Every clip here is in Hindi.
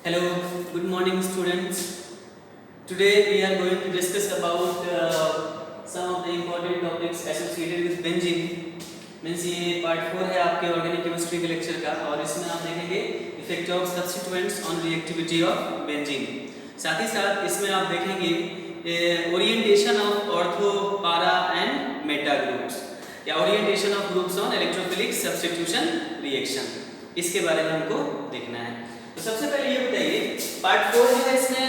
Hello, good morning students. Today we are going to discuss about some of the important topics associated with benzene. Means ये पार्ट 4 है आपके ऑर्गेनिक केमिस्ट्री के लेक्चर का और इसमें आप देखेंगे effect of substituents on reactivity of benzene. साथ ही साथ इसमें आप देखेंगे ओरिएंटेशन ऑफ ऑर्थो पारा एंड मेटा ग्रुप्स या orientation of groups on electrophilic substitution reaction, इसके बारे में हमको देखना है। तो सबसे पहले ये बताइए, पार्ट 4 जो है इसमें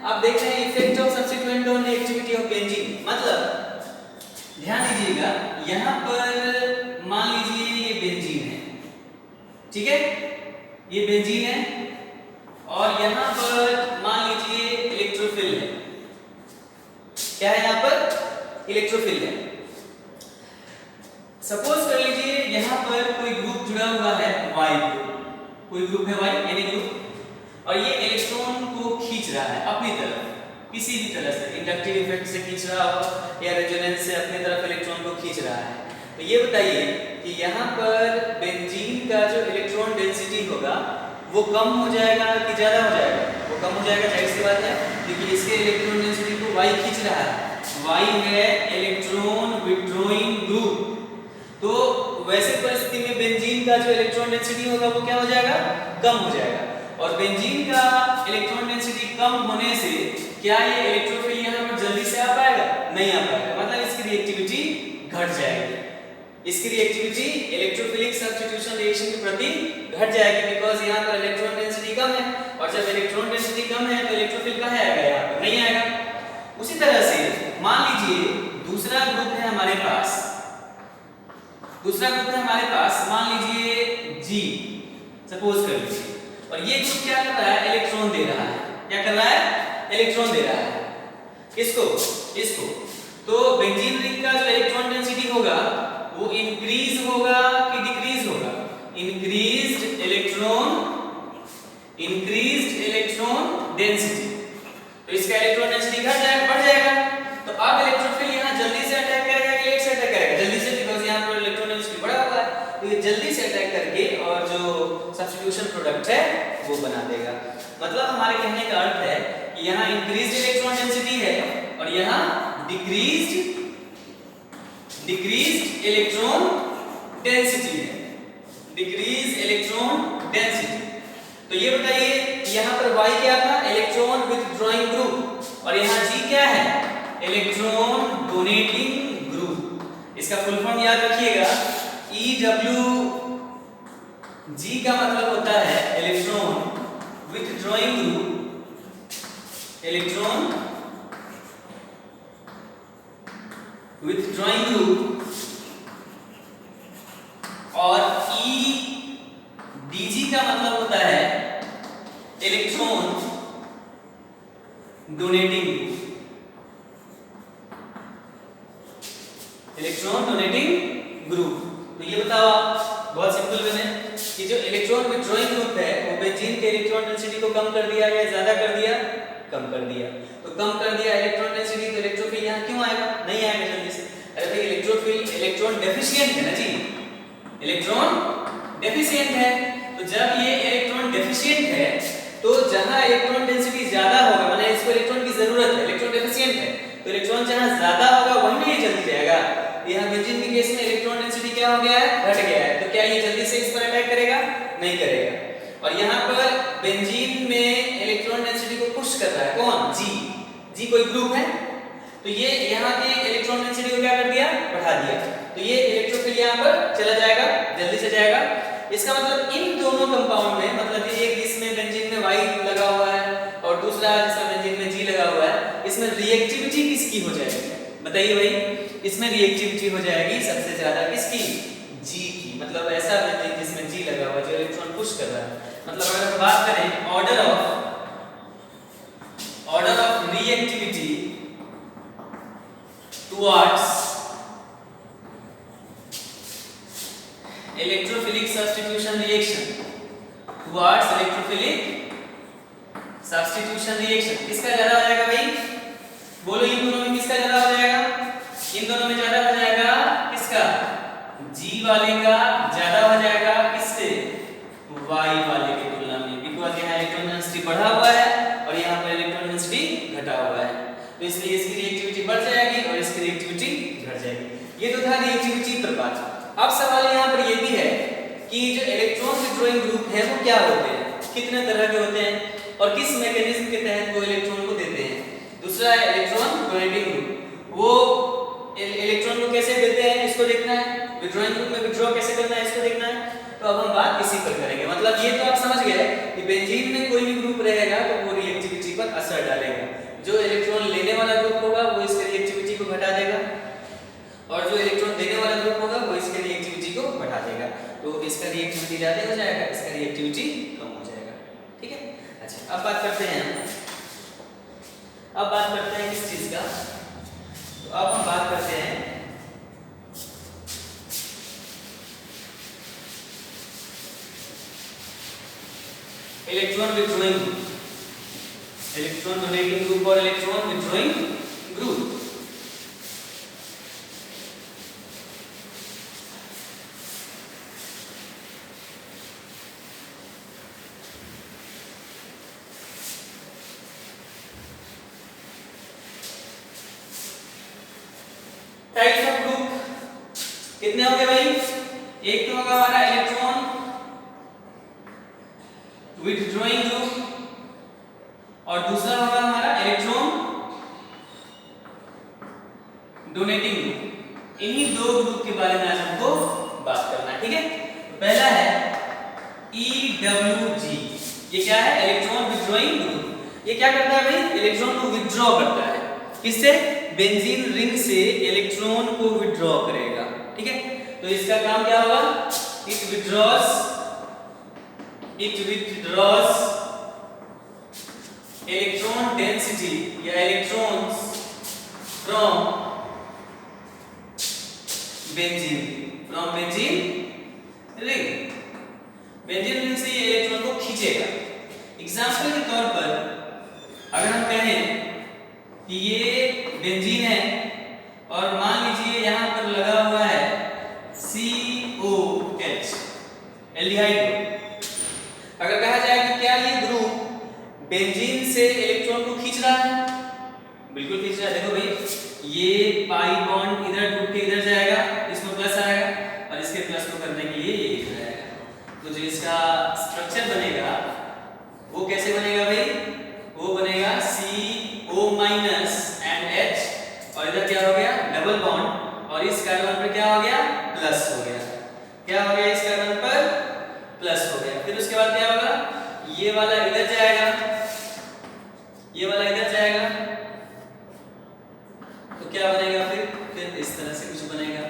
आप देख रहे हैं effect of substituent on reactivity of benzene. मतलब ध्यान दीजिएगा, यहाँ पर मान लीजिए ये बेंजीन है, ठीक है, ये बेंजीन है और यहाँ पर मान लीजिए इलेक्ट्रोफिल है। क्या है यहाँ पर? इलेक्ट्रोफिल है। सपोज कर लीजिए यहाँ पर कोई ग्रुप जुड़ा हुआ है वाई ग्रुप, कोई ग्रुप है वाई यानी ग्रुप, और ये इलेक्ट्रॉन को खींच रहा है अपनी तरफ किसी भी तरह से, इंडक्टिव इफेक्ट से खींच रहा हो या रेजोनेंस से अपनी तरफ इलेक्ट्रॉन को खींच रहा है। तो ये बताइए कि यहाँ पर बेंजीन का जो इलेक्ट्रॉन डेंसिटी होगा वो कम हो जाएगा कि ज्यादा हो जाएगा? वो कम हो जाएगा, जाहिर सी बात है, क्योंकि इसके इलेक्ट्रॉन डेंसिटी को वाई खींच रहा है। वाई है इलेक्ट्रॉन विथड्रॉइंग ग्रुप, तो वैसे परिस्थिति में बेंजीन का जो इलेक्ट्रॉन डेंसिटी होगा वो क्या हो जाएगा? कम हो जाएगा। और बेंजीन का इलेक्ट्रॉन डेंसिटी कम होने से क्या ये इलेक्ट्रोफिल यहाँ पर जल्दी से आ पाएगा? नहीं आ पाएगा, मतलब इसकी रिएक्टिविटी घट जाएगी। इसकी रिएक्टिविटी इलेक्ट्रोफिलिक सब्स्टिट्यूशन रिएक्शन के प्रति घट जाएगी, बिकॉज यहाँ पर इलेक्ट्रॉन डेंसिटी कम है, और जब इलेक्ट्रॉन डेंसिटी कम है तो इलेक्ट्रोफिल कहाँ आएगा? यहाँ पर नहीं आएगा। उसी तरह से मान लीजिए दूसरा ग्रुप है हमारे पास, मान लीजिए जी, सपोज कर लीजिए, और ये ग्रुप क्या कर रहा है? इलेक्ट्रॉन दे रहा है। क्या कर रहा है? इलेक्ट्रॉन दे रहा है। इसको तो बेंजीन रिंग का जो इलेक्ट्रॉन डेंसिटी होगा वो इंक्रीज होगा कि डिक्रीज होगा? Increased electron density. तो इसका इलेक्ट्रॉन डेंसिटी घट जाएगा, बढ़ जाएगा। तो अब इलेक्ट्रोफिल यहाँ जल्दी से अटैक करेगा कि लेट से अटैक करेगा? जल्दी से, बिकॉज़ यहाँ पर इलेक्ट्रॉन डेंसिटी बढ़ा हुआ है, तो ये जल्दी से अटैक करके और जो सब्स्टिट्यूशन प्रोडक्ट है वो बना देगा। मतलब हमारे कहने का अर्थ है कि यहाँ इंक्रीज्ड इलेक्ट्रॉन डेंसिटी है और यहाँ डिक्रीज्ड इलेक्ट्रॉन डेंसिटी है, डिक्रीज इलेक्ट्रॉन डेंसिटी। तो ये बताइए यहाँ पर Y क्या था? इलेक्ट्रॉन विथड्रॉइंग ग्रुप, और यहाँ G क्या है? Electron donating group. इसका फुल फॉर्म याद रखिएगा, EWG का मतलब होता है electron withdrawing group, electron withdrawing group, और EDG का मतलब होता है electron donating group, electron donating group. तो ये बताओ बहुत सिंपल वे में कि जो इलेक्ट्रॉन विथड्रॉइंग ग्रुप है वो बेंजीन के इलेक्ट्रॉन डेंसिटी को कम कर दिया या ज्यादा कर दिया? कम कर दिया। तो कम कर दिया इलेक्ट्रॉन डेंसिटी, तो इलेक्ट्रोफिल यहाँ क्यों आएगा? नहीं आएगा जल्दी से। अरे भाई इलेक्ट्रोफिल इलेक्ट्रॉन डेफिशिएंट है ना जी, इलेक्ट्रॉन डेफिशिएंट है। तो जब ये इलेक्ट्रॉन डेफिशिएंट है तो जहां इलेक्ट्रॉन डेंसिटी ज्यादा होगा, माने इसको इलेक्ट्रॉन की जरूरत है, इलेक्ट्रॉन डेफिशिएंट है, तो इलेक्ट्रॉन जहां ज्यादा होगा वहीं पे जल्दी जाएगा। यहाँ बेंजीन के केस में इलेक्ट्रॉन डेंसिटी क्या हो गया है? घट गया है। तो क्या ये जल्दी से इस पर अटैक करेगा? नहीं करेगा। और यहाँ पर बेंजीन में इलेक्ट्रॉन डेंसिटी को पुश कर रहा है कौन? जी कोई ग्रुप है, तो ये यहाँ के इलेक्ट्रॉन डेंसिटी को क्या कर दिया? बढ़ा दिया। तो ये इलेक्ट्रोफिल यहाँ पर चला जाएगा, जल्दी से जाएगा। इसका मतलब इन दोनों कंपाउंड में, मतलब ये एक जिसमें बेंजीन में Y लगा हुआ है और दूसरा जिसमें बेंजीन में G लगा हुआ है, इसमें रिएक्टिविटी किसकी हो जाएगी? बताइए भाई, इसमें रिएक्टिविटी हो जाएगी सबसे ज्यादा किसकी? G की। मतलब ऐसा बेंजीन जिसमें G लगा हुआ है, जो इलेक्ट्रॉन पुश कर रहा है। मतलब अगर हम बात करें order of reactivity towards electrophilic substitution reaction, किसका ज्यादा हो जाएगा भाई? बोलो इन दोनों में किसका ज्यादा हो जाएगा? इन दोनों में ज्यादा हो जाएगा किसका? G वाले का ज्यादा हो जाएगा किससे? Y वाले की तुलना में, बिकॉज़ यहाँ इलेक्ट्रॉन डेंसिटी बढ़ा ये तो था रिएक्टिविटी पर बात। अब सवाल यहाँ पर ये भी है कि जो इलेक्ट्रॉन विथड्रॉइंग ग्रुप है वो क्या होते हैं, कितने तरह के होते हैं और किस मैकेनिज्म के तहत वो इलेक्ट्रॉन को देते हैं। दूसरा है इलेक्ट्रॉन डोनेटिंग ग्रुप, वो इलेक्ट्रॉन को कैसे देते हैं इसको देखना है, विथड्रॉइंग ग्रुप में विथड्रॉ कैसे करना है इसको देखना है। तो अब हम बात इसी पर करेंगे। मतलब ये तो आप समझ गए कि बेंजीन में कोई भी ग्रुप रहेगा तो वो रिएक्टिविटी पर असर डालेगा। जो इलेक्ट्रॉन लेने वाला ग्रुप होगा वो इसके रिएक्टिविटी को घटा देगा और जो इलेक्ट्रॉन देने वाला ग्रुप होगा वो इसके रिएक्टिविटी को बढ़ा देगा। तो इसका रिएक्टिविटी ज्यादा हो जाएगा, इसका रिएक्टिविटी कम हो जाएगा। ठीक है, अच्छा अब बात करते हैं किस चीज का। तो अब हम बात करते हैं electron withdrawing group, electron donating group और electron withdrawing group. Types of group कितने हो गए भाई? एक तो होगा हमारा इलेक्ट्रॉन विथड्रॉइंग ग्रुप और दूसरा होगा हमारा इलेक्ट्रॉन डोनेटिंग ग्रुप। इन्हीं दो ग्रुप के बारे में आज हमको बात करना है। ठीक है, पहला है EWG। ये क्या है? Electron withdrawing group. ये क्या करता है भाई? इलेक्ट्रॉन को विथड्रॉ करता है। किससे? बेंजीन रिंग से इलेक्ट्रॉन को विथड्रॉ करेगा। ठीक है, तो इसका काम क्या होगा? इट विथड्रॉस इलेक्ट्रॉन डेंसिटी या electrons from benzene ring. Benzene ring से ये इलेक्ट्रॉन को खींचेगा। एग्जांपल के तौर पर अगर हम कहें कि ये बेंजीन है और मान लीजिए यहां पर लगा हुआ है COH एल्डिहाइड ग्रुप। अगर कहा जाए कि क्या ये ग्रुप बेंजीन से इलेक्ट्रॉन को खींच रहा है? बिल्कुल खींच रहा है। देखो भाई, ये पाई बॉन्ड इधर टूट के इधर जाएगा, इसमें प्लस आएगा और इसके प्लस को करने के लिए ये इधर आएगा। तो जो इसका स्ट्रक्चर बनेगा वो कैसे बनेगा भाई? वो बनेगा CO माइनस एंड H और इधर क्या हो गया? डबल बॉन्ड और इस कार्बन पर क्या हो गया? प्लस हो गया। क्या हो गया? इस कार्बन पर प्लस हो गया। फिर उसके बाद क्या होगा? ये वाला इधर जाएगा, ये वाला इधर जाएगा, तो क्या बनेगा? फिर इस तरह से कुछ बनेगा।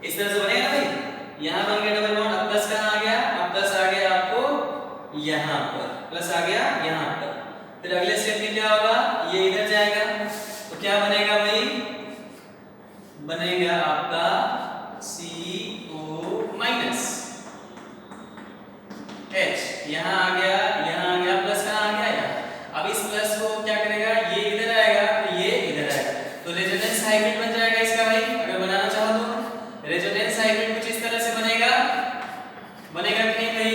इस तरह से बनेगा भाई। यहां बन गया डबल बॉन्ड, अब प्लस कहां आ गया? अब प्लस आ गया आपको यहां पर, प्लस आ गया यहां पर। फिर अगले स्टेप में क्या होगा? ये इधर जाएगा, तो क्या बनेगा भाई? बनेगा आपका CO माइनस H। यहां आ गया, यहां आ गया, प्लस कहां आ गया? यहाँ। अब इस प्लस को क्या करेगा? ये इधर आएगा तो ये इधर आएगा, तो रेजोनेंस हाइब्रिड बन जाएगा इसका भाई। अगर बनाना चाहो तो रेजोनेंस हाइब्रिड कुछ इस तरह से बनेगा कि नहीं भाई?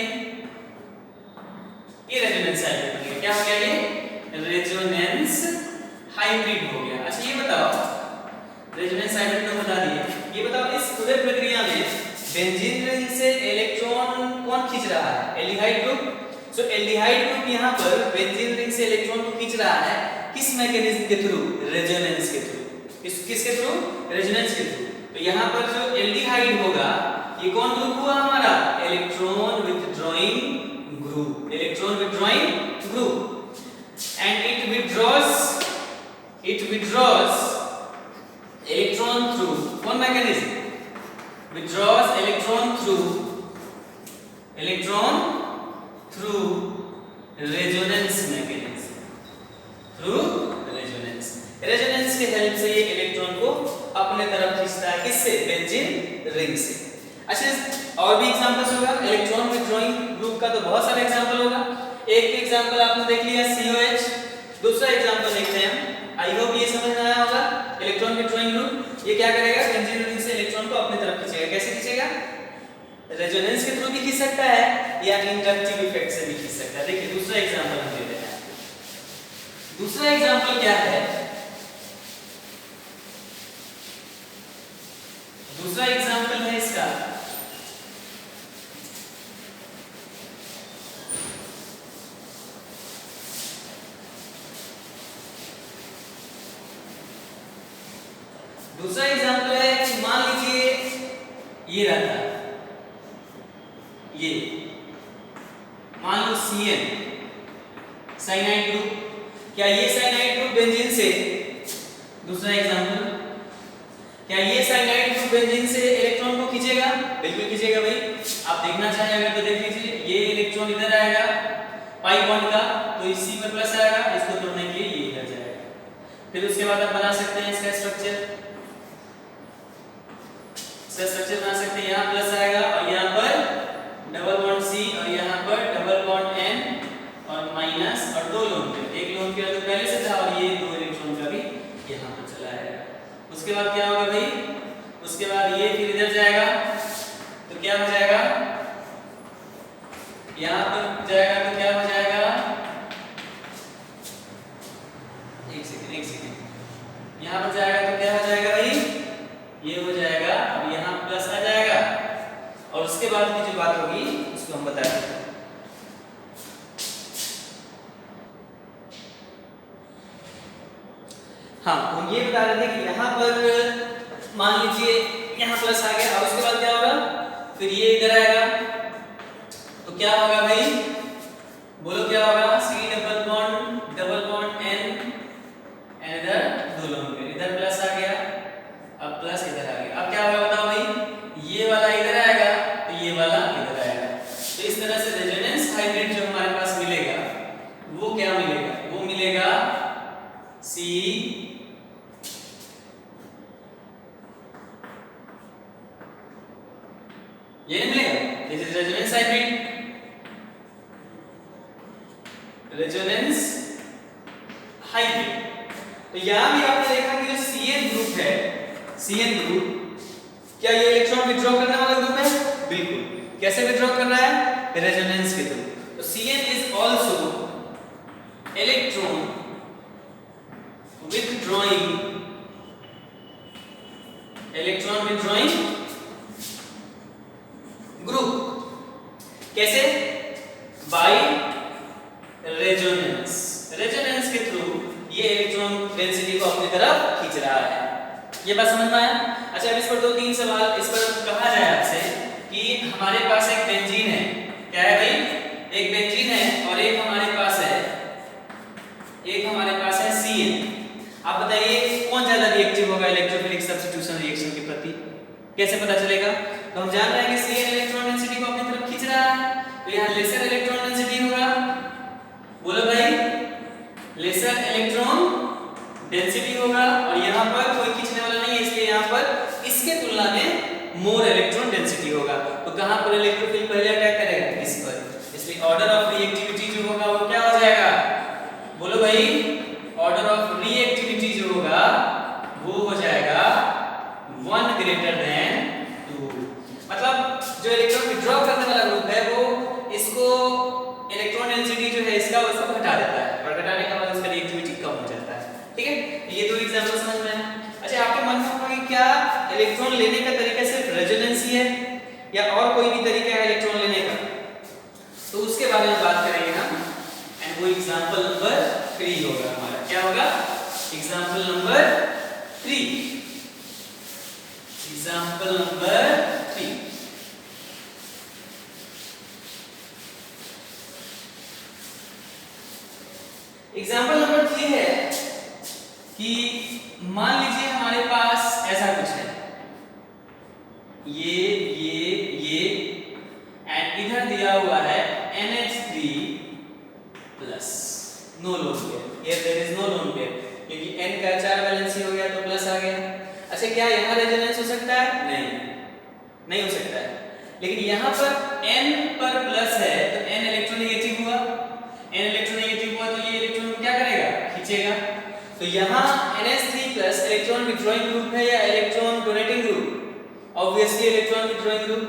ये रेजोनेंस हाइब्रिड बनेगा। क्या हो गया? ये रेजोनेंस हाइब्रिड हो गया। अच्छा ये बताओ, रेजोनेंस हाइब्रिड तो बता दिए, ये बताओ इस पूरे प्रक्रिया में बेंजीन रिंग से इलेक्ट्रॉन कौन खींच रहा है? Aldehyde group. So aldehyde group यहां पर बेंजीन रिंग से इलेक्ट्रॉन को खींच रहा है किस मैकेनिज्म के थ्रू? रेजोनेंस के थ्रू। किसके थ्रू? रेजोनेंस के थ्रू। तो यहां पर जो एल्डिहाइड होगा ये कौन ग्रुप हुआ हमारा? Electron withdrawing group, electron withdrawing group. And it withdraws electron through कौन mechanism? withdraws electron through resonance mechanism, resonance के हेल्प से ये इलेक्ट्रॉन को अपने तरफ खींचता है। किससे? बेंजीन रिंग से। अच्छा और भी एग्जांपल्स होगा इलेक्ट्रॉन विथड्रॉइंग ग्रुप का, तो बहुत सारे एग्जांपल होगा। एक एग्जांपल आपने देख लिया COH, दूसरा एग्जांपल देखते हैं हम। आई होप ये समझ में आया होगा। इलेक्ट्रॉन विथड्रॉइंग ग्रुप ये क्या करेगा? बेंजीन रिंग से इलेक्ट्रॉन को अपनी तरफ खींचेगा। कैसे खींचेगा? रेजोनेंस के थ्रू भी खींच सकता है या इंडक्टिव इफेक्ट से भी खींच सकता है। देखिए दूसरा एग्जांपल हम लेते हैं। दूसरा एग्जांपल क्या है, दूसरा एग्जांपल है इसका दूसरा एग्जांपल है कि मान लीजिए ये रहता, ये मान लो CN साइनाइड ग्रुप, क्या ये साइनाइड ग्रुप बेंजीन से, दूसरा एग्जांपल, क्या ये साइनाइड ग्रुप बेंजीन से इलेक्ट्रॉन को खींचेगा? बिल्कुल खींचेगा भाई। आप देखना चाहें अगर तो देख लीजिए, ये इलेक्ट्रॉन इधर आएगा पाई बॉन्ड का, तो इसी में प्लस आएगा, इसको तोड़ने के लिए ये इधर जाएगा। फिर उसके बाद आप बना सकते हैं इसका स्ट्रक्चर, बना सकते हैं, यहाँ प्लस आएगा और यहाँ पर डबल बॉन्ड C और यहाँ पर डबल बॉन्ड N और माइनस और दो लोन पेयर, एक लोन पेयर तो पहले से था और ये दो इलेक्ट्रॉन का भी यहाँ पर चला आएगा। उसके बाद क्या होगा भाई, उसके बाद ये फिर इधर जाएगा, तो क्या हो जाएगा, यहाँ पर जाएगा तो क्या हो जाएगा, एक सेकंड, यहाँ पर जाएगा तो क्या हो जाएगा भाई, ये हो जाएगा, अब यहाँ प्लस आ जाएगा और उसके बाद की जो बात होगी उसको हम बता देते हैं। हाँ, हम ये बता रहे थे कि यहाँ पर मान लीजिए यहाँ प्लस आ गया और उसके बाद क्या होगा, फिर ये इधर आएगा, तो क्या होगा भाई, बोलो क्या होगा, C double bond N and इधर दो लोन पेयर, इधर प्लस आ गया, अब प्लस इधर आ गया, अब क्या होगा बताओ भाई, ये वाला इधर आएगा तो ये वाला इधर आएगा। तो इस तरह से रेजोनेंस हाइब्रिड जो हमारे पास मिलेगा वो क्या मिलेगा, वो मिलेगा C ये नहीं मिलेगा, this is resonance hybrid, resonance hybrid. तो यहां भी आपने देखा कि जो CN ग्रुप है, CN ग्रुप, क्या ये इलेक्ट्रॉन विथड्रॉ करने वाला ग्रुप है? बिल्कुल। कैसे विथड्रॉ कर रहा है? रेजोनेंस के थ्रू। तो CN is also electron withdrawing group. कैसे? बाय रेजोनेंस, रेजोनेंस के थ्रू ये इलेक्ट्रॉन डेंसिटी को अपनी तरफ खींच रहा है। ये बात समझ में आया? अच्छा, अब इस पर दो तीन सवाल, इस पर कहा जाए आपसे कि हमारे पास एक बेंजीन है, क्या है भाई, एक बेंजीन है और एक हमारे पास है CN। आप बताइए कौन ज्यादा रिएक्टिव होगा इलेक्ट्रोफिलिक सब्स्टिट्यूशन रिएक्शन के प्रति, कैसे पता चलेगा? तो हम जान रहे हैं कि CN इलेक्ट्रॉन डेंसिटी को अपनी तरफ खींच रहा है, तो यहाँ लेसर इलेक्ट्रॉन डेंसिटी होगा, बोलो भाई, लेसर इलेक्ट्रॉन डेंसिटी होगा और यहाँ पर कोई खींचने वाला नहीं है, इसलिए यहाँ पर इसके तुलना में मोर इलेक्ट्रॉन डेंसिटी होगा। तो कहाँ पर इलेक्ट्रोफिल पहले अटैक करेगा? इस पर, इसलिए ऑर्डर ऑफ रिएक्टिविटी जो होगा वो क्या हो जाएगा, बोलो भाई, ऑर्डर ऑफ रिएक्टिविटी जो होगा वो हो जाएगा 1 ग्रेटर देन 2। मतलब जो इलेक्ट्रॉन विथड्रॉ करने वाला ग्रुप है वो इसको इलेक्ट्रॉन डेंसिटी जो है इसका उसको घटा देता है और घटाने के बाद उसका रिएक्टिविटी कम हो जाता है। ठीक है, ये दो एग्जांपल समझ में आए। अच्छा, आपके मन में होगा कि क्या इलेक्ट्रॉन लेने का तरीका सिर्फ रेजोनेंस ही है या और कोई भी तरीका है इलेक्ट्रॉन लेने का? तो उसके बारे में बात करेंगे हम, एंड वो एग्जांपल नंबर 3 होगा हमारा। क्या होगा? Example number 3। Example number 3। Example number 3 है कि मान लीजिए हमारे पास ऐसा कुछ है, ये एंड इधर दिया हुआ है NH3 plus, no lone pair, here there is no lone pair, क्योंकि N का 4 वैलेंसी हो गया तो प्लस आ गया। अच्छा, क्या यहाँ रेजोनेंस हो सकता है? नहीं हो सकता है, लेकिन यहाँ पर N पर प्लस है तो N इलेक्ट्रोनेगेटिव हुआ, N इलेक्ट्रोनेगेटिव हुआ तो ये इलेक्ट्रॉन क्या करेगा? खींचेगा। तो यहाँ NH3 plus electron withdrawing group है या electron donating group? Obviously electron withdrawing group,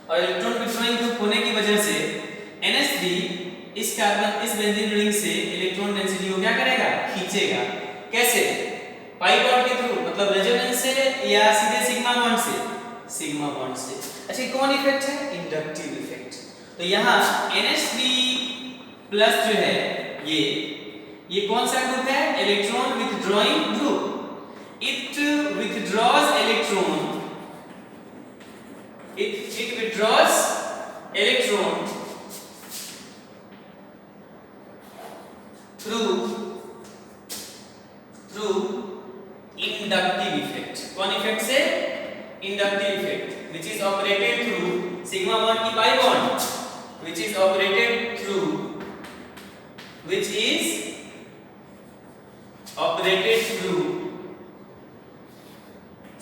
और इलेक्ट्रॉन विथड्रॉइंग ग्रुप होने की वजह से NH3 इस कार्बन, इस बेंजीन रिंग से इलेक्ट्रॉन डेंसिटी को क्या खींचेगा। कैसे? पाई बॉन्ड के थ्रू, मतलब रेजोनेंस से या सीधे सिग्मा बॉन्ड से? सिग्मा बॉन्ड से। अच्छा कौन इफेक्ट है? Inductive effect. तो यहाँ NH3 प्लस जो है ये कौन सा ग्रुप है? Electron withdrawing group. It withdraws electron, it withdraws electron through inductive effect। कौन इफेक्ट से? Inductive effect, which is operated through sigma bond की pi bond, which is operated through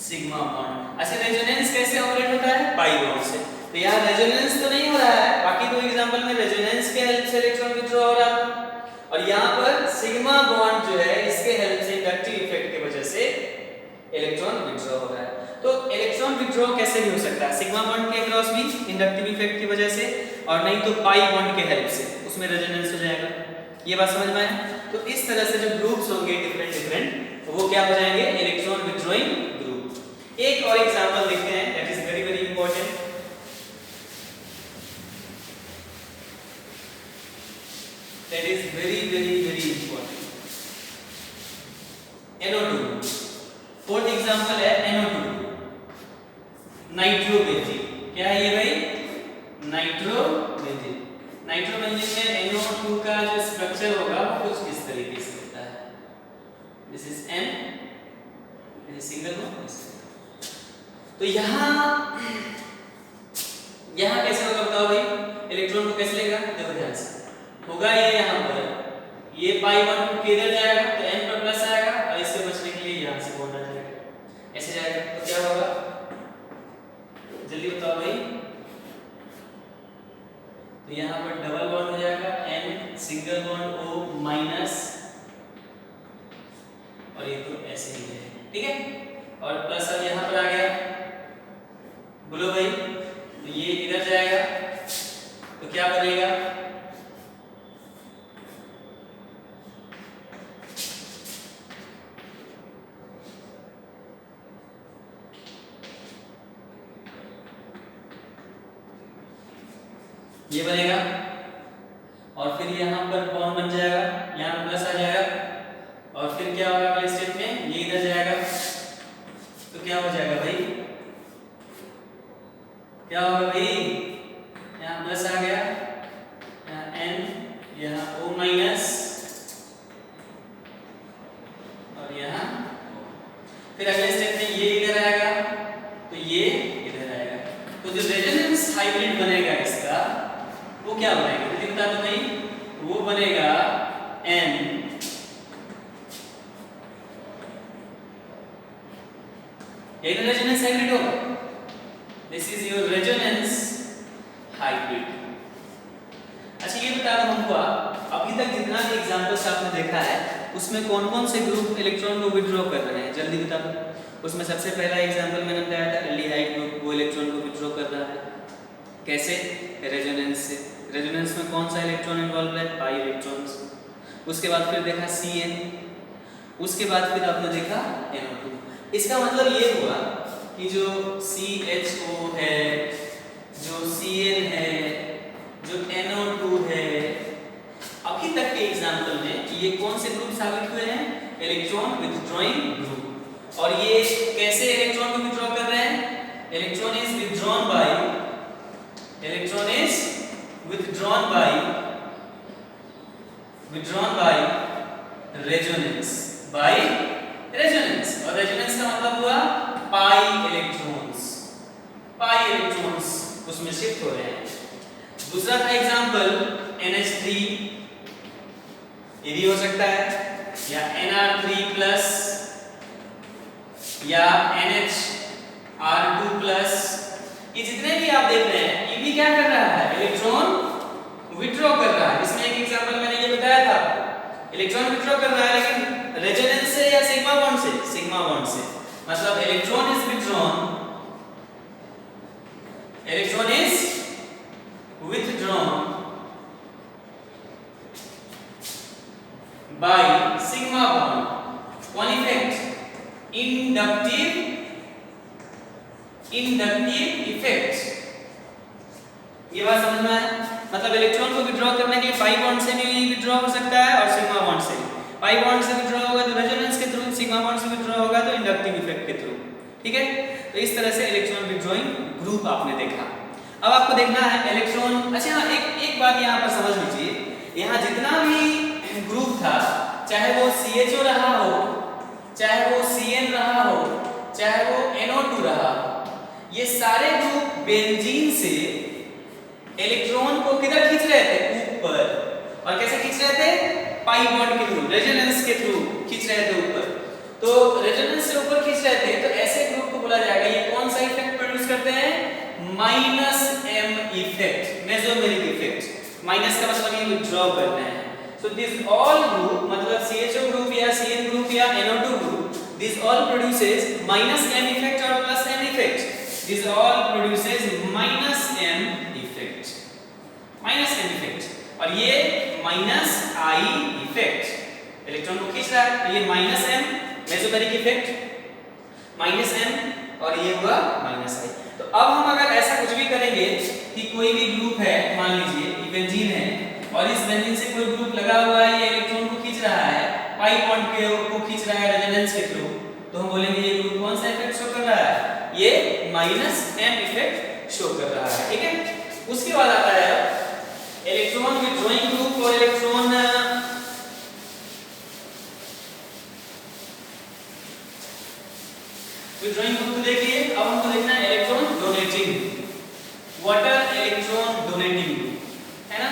sigma bond. अच्छा रेजोनेंस कैसे ऑपरेट होता है? पाई बॉन्ड से। तो यहाँ रेजोनेंस तो नहीं हो रहा है, बाकी दो एग्जांपल में रेजोनेंस के हेल्प से इलेक्ट्रॉन विथड्रॉ हो रहा था, और यहाँ पर सिग्मा बॉन्ड जो है इसके हेल्प से इंडक्टिव इफेक्ट की वजह से इलेक्ट्रॉन विथड्रॉ हो रहा है। तो इलेक्ट्रॉन विथड्रॉ कैसे भी हो सकता है? सिग्मा बॉन्ड के अक्रॉस भी इंडक्टिव इफेक्ट की वजह से, और नहीं तो पाई बॉन्ड के हेल्प से, उसमें रेजोनेंस हो जाएगा। ये बात समझ में आया? तो इस तरह से जो ग्रुप्स होंगे डिफरेंट वो क्या हो जाएंगे? Electron withdrawing group. एक और एग्जांपल देखते हैं, that is very very important. That is very very very important. NO2। Fourth example है NO2, नाइट्रोबेंजीन। क्या है ये भाई? नाइट्रोबेंजीन। नाइट्रोबेंजीन में NO2 का जो स्ट्रक्चर होगा वो कुछ इस तरीके से होता है। This is N, this is single bond. तो यहाँ कैसे होगा बताओ भाई? इलेक्ट्रॉन को कैसे लेगा? देखो ध्यान से, होगा ये यहाँ पर, ये पाई बॉन्ड किधर जाएगा? तो N पर प्लस आएगा, और इससे बचने के लिए यहाँ से बॉन्ड आ जाएगा, ऐसे जाएगा। तो क्या होगा? जल्दी बताओ भाई। तो यहाँ पर डबल बॉन्ड हो जाएगा, N single bond O minus, और ये तो ऐसे ही है, ठीक है। और प्लस अब यहाँ पर आ गया, बोलो भाई। तो ये इधर जाएगा, तो क्या बनेगा? ये बनेगा, और फिर यहाँ पर बॉन्ड बन जाएगा, यहाँ पर प्लस आ जाएगा, और फिर क्या होगा अगले स्टेप में? ये इधर जाएगा, तो क्या हो जाएगा भाई? क्या होगा भाई? यहाँ प्लस आ गया, यहाँ N, यहाँ O माइनस, और यहाँ, फिर अगले स्टेप में ये इधर आएगा, तो ये इधर आएगा। तो जो रेजोनेंस हाइब्रिड बनेगा इसका, वो क्या बनेगा? जल्दी बता दो भाई। वो बनेगा N, ये रेजोनेंस हाइब्रिड होगा। This is your resonance hybrid. अच्छा ये बता दो हमको, अभी तक जितना भी एग्जांपल्स आपने देखा है उसमें कौन कौन से ग्रुप इलेक्ट्रॉन को विथड्रॉ कर रहे हैं? जल्दी बता दो। उसमें सबसे पहला एग्जांपल मैंने बताया था, एल्डिहाइड ग्रुप, वो इलेक्ट्रॉन को विथड्रॉ कर रहा है। कैसे? रेजोनेंस से। रेजोनेंस में कौन सा इलेक्ट्रॉन इन्वॉल्व है? Pi electrons. उसके बाद फिर देखा Cn, उसके बाद फिर आपने देखा NO2। इसका मतलब ये हुआ कि जो CHO है, जो Cn है, जो NO2 है, अभी तक के एग्जांपल में ये कौन से ग्रुप साबित हुए हैं? Electron withdrawing group. और ये कैसे इलेक्ट्रॉन को विथड्रॉ कर रहे हैं? Electron is withdrawn by resonance, और रेजोनेंस का मतलब हुआ पाई इलेक्ट्रॉन्स उसमें शिफ्ट हो रहे हैं। दूसरा था एग्जांपल NH3, ये भी हो सकता है, या Nr3+ या NHR2+। ये जितने भी आप देख रहे हैं ये भी क्या कर रहा है? इलेक्ट्रॉन विथड्रॉ कर रहा है। इसमें एक एग्जांपल मैंने ये बताया था आपको, इलेक्ट्रॉन विथड्रॉ कर रहा है, लेकिन रेजोनेंस से या सिग्मा बॉन्ड से? सिग्मा बॉन्ड से। मतलब electron is withdrawn by sigma bond कौन इफेक्ट इंडक्टिव इफेक्ट। ये बात समझ में आया? मतलब इलेक्ट्रॉन को विड्रॉ करने के लिए पाई बॉन्ड से भी विड्रॉ हो सकता है और सिग्मा बॉन्ड से। पाई बॉन्ड से विड्रॉ होगा तो रेजोनेंस के थ्रू, सिग्मा बॉन्ड से विड्रॉ होगा तो इंडक्टिव इफेक्ट के थ्रू। ठीक है, तो इस तरह से इलेक्ट्रॉन विड्रॉइंग ग्रुप आपने देखा। अब आपको देखना है इलेक्ट्रॉन। अच्छा हाँ, एक बात यहाँ पर समझ लीजिए, यहाँ जितना भी ग्रुप था, चाहे वो CHO रहा हो, चाहे वो CN रहा हो, चाहे वो NO2 रहा हो, ये सारे ग्रुप बेंजीन से इलेक्ट्रॉन को किधर खींच रहे थे? ऊपर। और कैसे खींच रहे थे? पाई बॉन्ड के थ्रू, रेजोनेंस के थ्रू खींच रहे थे ऊपर। तो रेजोनेंस से ऊपर खींच रहे थे, तो ऐसे ग्रुप को बोला जाएगा ये कौन सा इफेक्ट प्रोड्यूस करते हैं? -m effect, mesomeric effect. Minus का मतलब ये विथड्रॉ करना है। सो दिस ऑल ग्रुप, मतलब CHO ग्रुप या CN ग्रुप या NO2 group, this all produces -m effect और +m effect. This all produces -m effect, -m effect. और ये -I इफेक्ट, इलेक्ट्रॉन को खींच रहा है, तो ये -m मेसोमेरिक इफेक्ट, -m और ये हुआ -I। तो अब हम अगर ऐसा कुछ भी करेंगे कि कोई भी ग्रुप है, मान लीजिए ये बेंजीन है और इस बेंजीन से कोई ग्रुप लगा हुआ है, ये इलेक्ट्रॉन को खींच रहा है, पाई बॉन्ड को खींच रहा है रेजोनेंस के थ्रू, तो हम बोलेंगे ये ग्रुप कौन सा इफेक्ट शो कर रहा है? ये -m इफेक्ट शो कर रहा है। ठीक है, उसके बाद आता है इलेक्ट्रॉन विथड्रॉइंग ग्रुप और इलेक्ट्रॉन विथड्रॉइंग ग्रुप को देखिए। अब हमको देखना है electron donating, water electron donating group, है ना?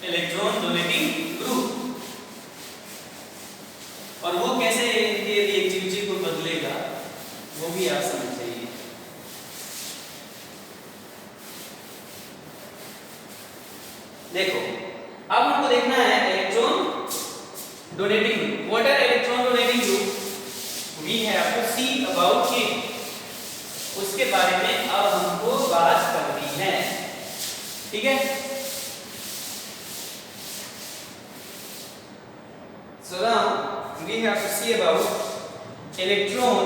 इलेक्ट्रॉन डोनेटिंग ग्रुप, और वो कैसे इनके रिएक्टिविटी को बदलेगा वो भी आप समझ जाइए। देखो, अब हमको देखना है electron donating group, water electron donating group. We have to see about it, उसके बारे में अब हमको बात करनी है। ठीक है, so now we have to see about electron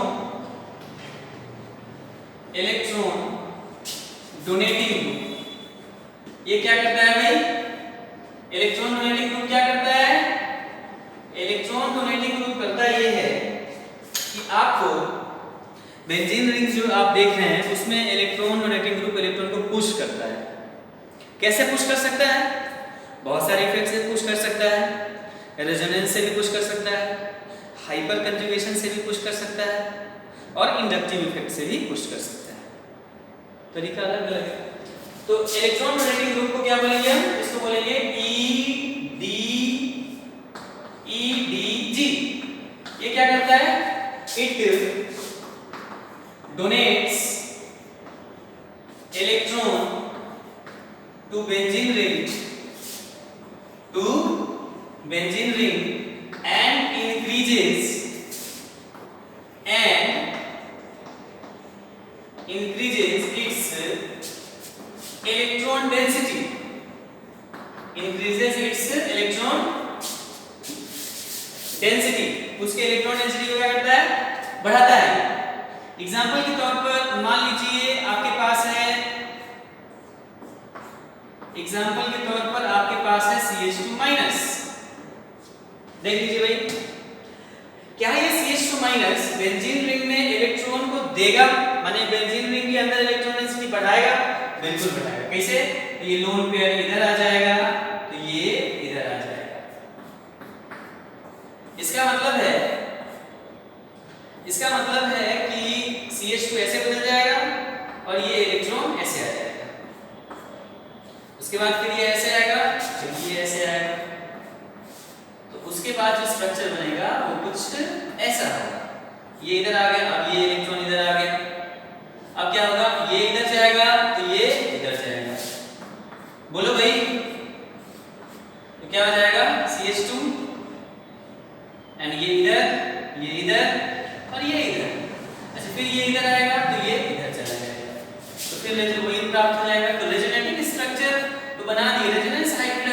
donating group. ये क्या करता है भाई? इलेक्ट्रॉन डोनेटिंग ग्रुप क्या करता है? इलेक्ट्रॉन डोनेटिंग ग्रुप करता ये है कि आपको बेंजीन रिंग्स जो आप देख रहे हैं उसमें इलेक्ट्रॉन डोनेटिंग ग्रुप इलेक्ट्रॉन को पुश करता है। कैसे पुश कर सकता है? बहुत सारे इफेक्ट से पुश कर सकता है, रेजोनेंस से भी पुश कर सकता है, हाइपर कंजुगेशन से भी पुश कर सकता है और इंडक्टिव इफेक्ट से भी पुश कर सकता है। तरीका अलग अलग है। तो इलेक्ट्रॉन डोनेटिंग ग्रुप को क्या बोलेंगे हम? इसको बोलेंगे EDG। ये क्या करता है? It donates electron to benzene ring and increases its electron density, उसके इलेक्ट्रॉन डेंसिटी को क्या करता है? बढ़ाता है। एग्जांपल के तौर पर मान लीजिए आपके पास है, CH2-। देख लीजिए भाई, क्या ये CH2- बेंजीन रिंग में इलेक्ट्रॉन को देगा? माने बेंजीन रिंग के अंदर इलेक्ट्रॉन डेंसिटी बढ़ाएगा? बिल्कुल बढ़ाएगा। कैसे? तो ये लोन पेयर इधर आ जाएगा, तो ये इधर आ जाएगा। इसका मतलब है कि CH2 ऐसे बदल जाएगा और ये इलेक्ट्रॉन ऐसे आ जाएगा। उसके बाद फिर ये ऐसे आएगा, फिर ये ऐसे आएगा। तो उसके बाद जो स्ट्रक्चर बनेगा वो कुछ ऐसा होगा। ये इधर आ गया, अब ये इलेक्ट्रॉन इधर आ गया। अब क्या होगा? ये इधर जाएगा तो ये इधर जाएगा। बोलो भाई, तो क्या हो जाएगा? CH2 एंड ये इधर और ये इधर। अच्छा, फिर ये इधर आएगा तो ये इधर चला जाएगा, तो फिर वही प्राप्त हो जाएगा। तो रेजोनेटिंग स्ट्रक्चर तो बना दिए, रेजोनेंस हाइब्रिड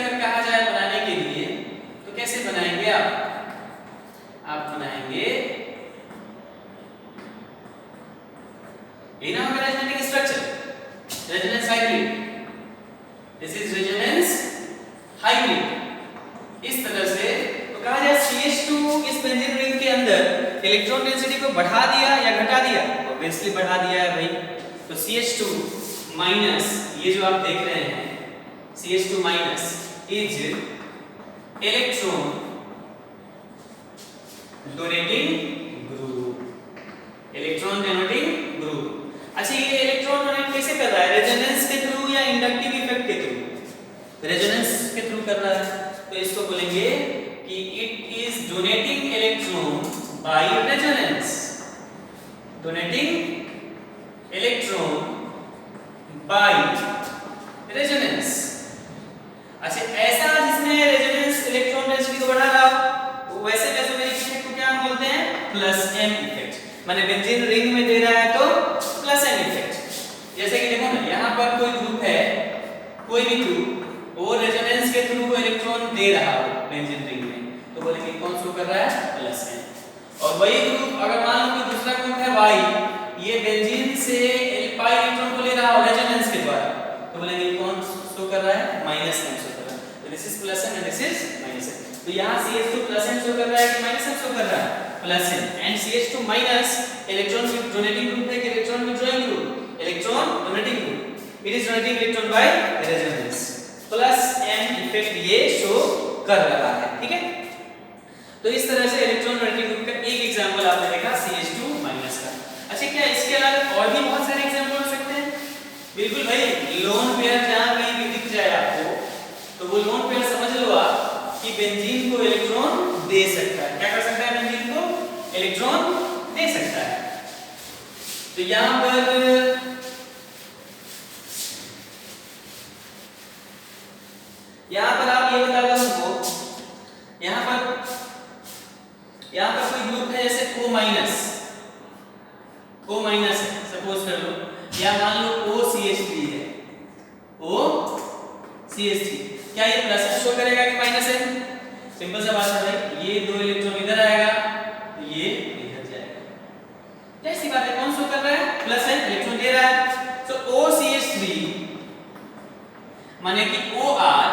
इलेक्ट्रॉन डेंसिटी को बढ़ा दिया या घटा दिया? ऑब्वियसली बढ़ा दिया है भाई। तो CH2 माइनस, ये जो आप देख रहे हैं CH2 minus is electron donating group, electron donating group. अच्छा, ये इलेक्ट्रॉन डोनेट कैसे कर रहा है? रेजोनेंस के थ्रू या इंडक्टिव इफेक्ट के थ्रू? रेजोनेंस के थ्रू कर रहा है, तो इसको बोलेंगे कि it is donating electron by resonance, donating electron by resonance. अच्छा, ऐसा जिसमें रेजोनेंस इलेक्ट्रॉन डेंसिटी को बढ़ा रहा हो, वैसे मेसोमेरिक इफेक्ट को क्या हम बोलते हैं? Plus M effect. माने बेंजीन रिंग में दे रहा है तो प्लस एम इफेक्ट। जैसे कि देखो ना, यहाँ पर कोई ग्रुप है, कोई भी ग्रुप, वो रेजोनेंस के थ्रू इलेक्ट्रॉन दे रहा हो बेंजीन रिंग में, तो बोलेंगे कौन शो कर रहा है? Plus M. और वही ग्रुप अगर मान लो कि दूसरा ग्रुप है वाई, ये बेंजीन से पाई इलेक्ट्रॉन को ले रहा हो रेजोनेंस के द्वारा, तो बोलेंगे कौन शो कर रहा है? माइनस एम शो कर रहा है। तो this is plus M and this is minus M. तो यहाँ CH2 प्लस एम शो कर रहा है कि माइनस एम शो कर रहा है? Plus M. And CH2 minus electron donating group है कि electron withdrawing group? Electron donating group. It is donating electron by resonance. Plus M effect ये शो कर रहा है, ठीक है। तो इस तरह से इलेक्ट्रॉन डोनेटिंग ग्रुप का एक एग्जांपल आपने देखा CH2 माइनस का। अच्छा, क्या इसके अलावा और भी बहुत सारे एग्जांपल हो सकते हैं? बिल्कुल भाई, लोन पेयर जहां कहीं भी दिख जाए आपको, तो वो लोन पेयर समझ लो आप कि बेंजीन को इलेक्ट्रॉन दे सकता है। क्या कर सकता है? बेंजीन को इलेक्ट्रॉन दे सकता है। तो यहां पर आप ये बता दो हमको, यहां पर कोई ग्रुप है जैसे O माइनस है, सपोज कर लो, या मान लो OCH3 है, OCH3, क्या ये प्लस शो करेगा कि माइनस है? सिंपल सा बात है भाई, ये दो इलेक्ट्रॉन इधर आएगा, ये इधर जाएगा, जैसी बात है। कौन शो कर रहा है? प्लस है, इलेक्ट्रॉन दे रहा है। सो OCH3 माने कि OR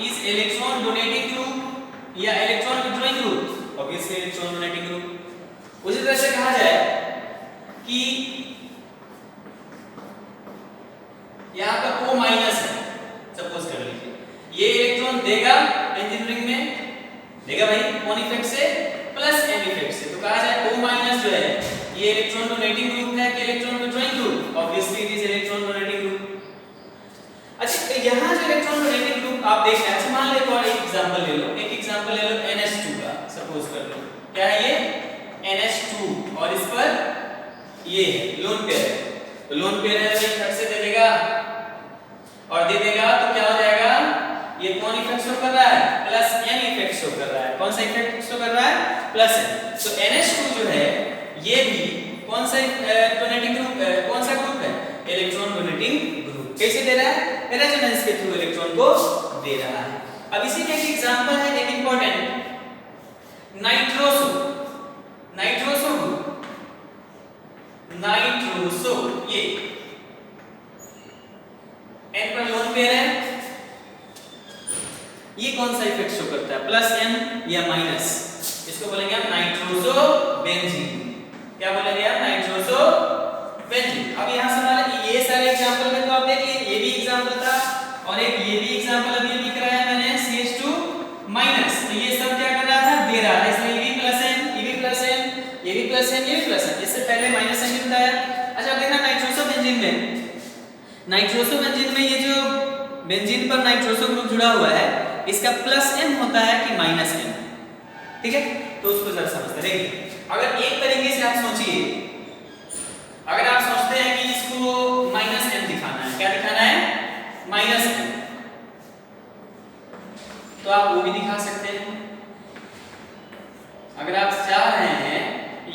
is electron donating group या electron withdrawing group? Obviously electron donating group. उसी तरह से कहा जाए कि यहां पर O माइनस है, सपोज कर लीजिए, ये इलेक्ट्रॉन देगा बेंजीन रिंग में, देगा भाई कौन इफेक्ट से? प्लस एम इफेक्ट से। तो कहा जाए O माइनस जो है ये इलेक्ट्रॉन डोनेटिंग ग्रुप है कि electron withdrawing group? Obviously it is electron donating group. अच्छा, तो यहां जो इलेक्ट्रॉन डोनेटिंग ग्रुप आप देख रहे हैं, अच्छा मान लो एक और एग्जांपल ले लो, एक एग्जांपल ले लो NH2 का, सपोज कर लो, क्या है ये? NH2, और इस पर ये लोन पेयर है, तो लोन पेयर है भाई, फट से दे देगा और दे देगा तो क्या हो जाएगा? ये कौन इफेक्ट शो कर रहा है? प्लस एम इफेक्ट शो कर रहा है। कौन सा इफेक्ट शो कर रहा है? Plus M. तो NH2 जो है ये भी कौन सा डोनेटिंग ग्रुप, कौन सा ग्रुप है? Electron donating group. कैसे दे रहा है? रेजोनेंस के थ्रू इलेक्ट्रॉन को दे रहा है। अब इसी का एक एग्जांपल है, एक इंपॉर्टेंट, नाइट्रोसो ग्रुप, नाइट्रोसो, ये एन पर लोन पेयर है, ये कौन सा इफेक्ट शो करता है? प्लस एम या माइनस? इसको बोलेंगे हम नाइट्रोसो बेंजीन। क्या बोलेंगे हम? Nitroso benzene. अब यहां से हमारे ये सारे एग्जांपल में तो आप देख लीजिए, ये भी एग्जांपल था और एक ये भी एग्जांपल अभी दिख रहा है मैंने, CH2 माइनस। तो ये सब क्या कर रहा था? दे रहा था, इसलिए ये भी प्लस एम, ये भी प्लस एम, ये भी प्लस एम, ये भी प्लस एम। इससे पहले माइनस एम भी बताया। अच्छा, अब देखना नाइट्रोसो बेंजीन में ये जो बेंजीन पर नाइट्रोसो ग्रुप जुड़ा हुआ है, इसका प्लस एम होता है कि माइनस एम? ठीक है, तो उसको जरा समझते देखिए। अगर एक तरीके से आप सोचिए, अगर आप सोचते हैं कि इसको माइनस एम दिखाना है, क्या दिखाना है? माइनस एम, तो आप वो भी दिखा सकते हैं। अगर आप चाह रहे हैं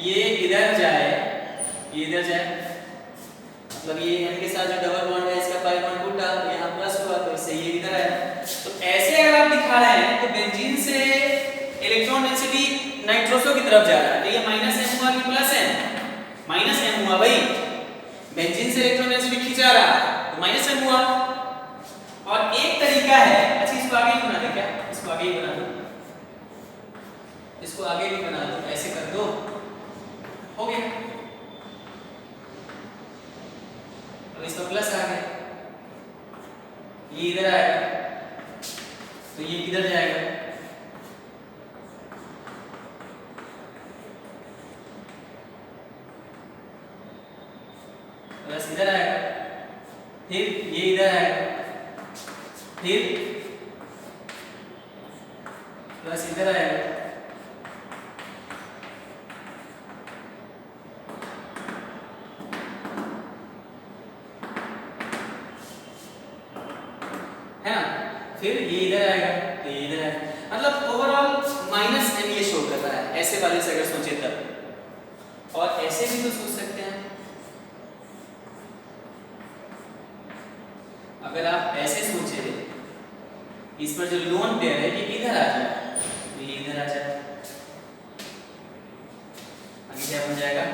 ये इधर जाए, ये इधर जाए, मतलब ये n के साथ जो डबल बॉन्ड है इसका पाई बॉन्ड टूटा, तो यहाँ प्लस हुआ, तो इससे ये इधर आया। तो ऐसे अगर आप दिखा रहे हैं तो बेंजीन से इलेक्ट्रॉन डेंसिटी नाइट्रोसो की तरफ जा रहा है, तो ये माइनस एम हुआ कि प्लस एम? माइनस एम हुआ भाई, बेंजीन से इलेक्ट्रॉन डेंसिटी खींचा रहा है तो माइनस एम हुआ। और एक तरीका है, अच्छा इसको आगे ही बना दे, क्या इसको आगे ही बना दो, इसको आगे भी बना दो, ऐसे कर दो, हो गया। अब इसका प्लस आ गया, ये इधर आएगा तो ये किधर जाएगा, प्लस इधर आएगा, फिर ये इधर आएगा, फिर प्लस इधर आएगा, है ना, फिर ये इधर आएगा तो ये इधर आएगा। मतलब ओवरऑल माइनस एम ये शो कर रहा है ऐसे वाले से अगर सोचे तब, और ऐसे भी तो सोच सकते हैं। अगर आप ऐसे सोचे इस पर जो लोन पेयर है ये इधर आ जाए तो ये इधर आ जाए, आगे क्या बन जाएगा,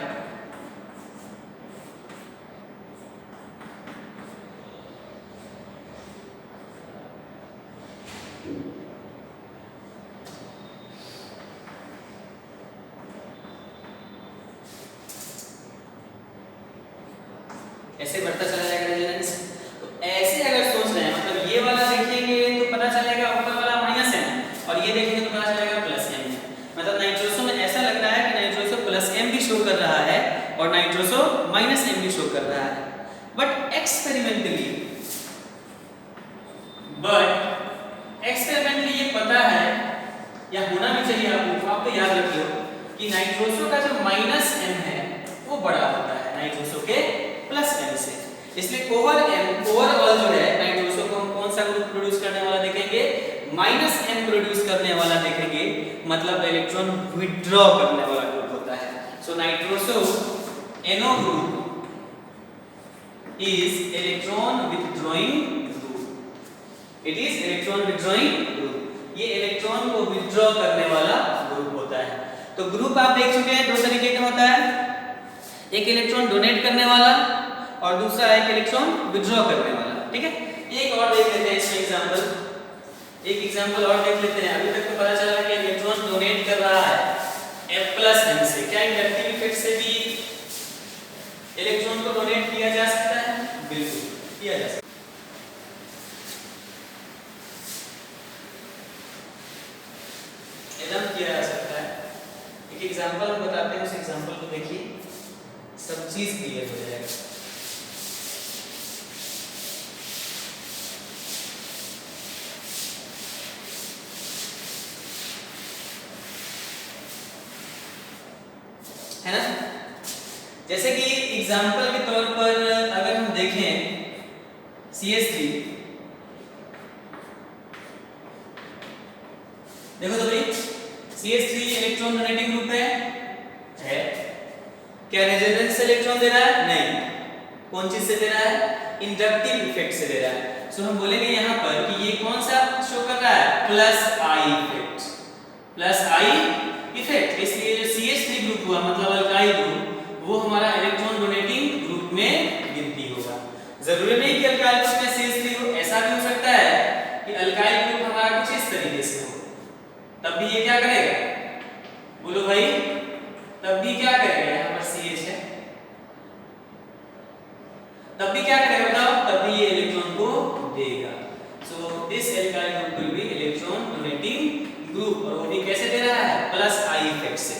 ऐसे बढ़ता चला जाएगा रेजोनेंस। तो ऐसे अगर सोच रहे हैं मतलब ये वाला देखेंगे तो पता चलेगा ऊपर वाला माइनस है और ये देखेंगे तो पता चलेगा प्लस एम है। मतलब नाइट्रोसो में ऐसा लग रहा है कि नाइट्रोसो प्लस एम भी शो कर रहा है और नाइट्रोसो माइनस एम भी शो कर रहा है। बट एक्सपेरिमेंटली ये पता है या होना भी चाहिए आपको, आप तो याद रखिए कि नाइट्रोसो का जो माइनस एम है वो बड़ा होता है नाइट्रोसो के प्लस एम से। इसलिए ओवरऑल जो है नाइट्रोसो को हम कौन सा ग्रुप प्रोड्यूस करने वाला देखेंगे, माइनस एम प्रोड्यूस करने वाला देखेंगे, मतलब इलेक्ट्रॉन विथड्रॉ करने वाला ग्रुप होता है। So nitroso NO group is electron withdrawing group, it is electron withdrawing group, ये इलेक्ट्रॉन को विथड्रॉ करने वाला ग्रुप होता है। तो ग्रुप आप देख चुके हैं दो तरीके का होता है, एक इलेक्ट्रॉन डोनेट करने वाला और दूसरा एक इलेक्ट्रॉन विथड्रॉ करने वाला। ठीक है, एक और देख लेते हैं इसमें एग्जांपल, एक एग्जांपल और देख लेते हैं। अभी तक तो पता चला कि इलेक्ट्रॉन डोनेट कर रहा है F+m से, क्या इंडक्टिव इफेक्ट से भी इलेक्ट्रॉन को डोनेट किया जा सकता है? बिल्कुल किया जा सकता है। एकदम किया जा सकता है। एक एग्जांपल हम बताते हैं, उस एग्जांपल को देखिए, सब चीज क्लियर हो जाएगा। है ना, जैसे कि एग्जांपल के तौर पर अगर हम देखें CH3, देखो तो भाई CH3 इलेक्ट्रॉन डोनेटिंग ग्रुप है। क्या रेजोनेंस से इलेक्ट्रॉन दे रहा है? नहीं। कौन चीज से दे रहा है? इंडक्टिव इफेक्ट से दे रहा है। सो हम बोलेंगे यहाँ पर कि ये कौन सा शो कर रहा है? Plus I effect, plus I effect. इसलिए जो CH3 ग्रुप हुआ मतलब अल्काइल ग्रुप, वो हमारा इलेक्ट्रॉन डोनेटिंग ग्रुप में गिनती होगा। जरूरी नहीं कि अल्काइल ग्रुप में CH3 हो, ऐसा भी हो सकता है कि अल्काइल ग्रुप हमारा कुछ इस तरीके से हो, तब भी ये क्या करेगा? बोलो भाई, तब भी क्या करेगा? यहाँ पर CH है, तब भी क्या करेगा बताओ? तब भी ये इलेक्ट्रॉन को देगा। So this alkyl group will be electron donating group, और वो भी कैसे दे रहा है? प्लस आई इफेक्ट से।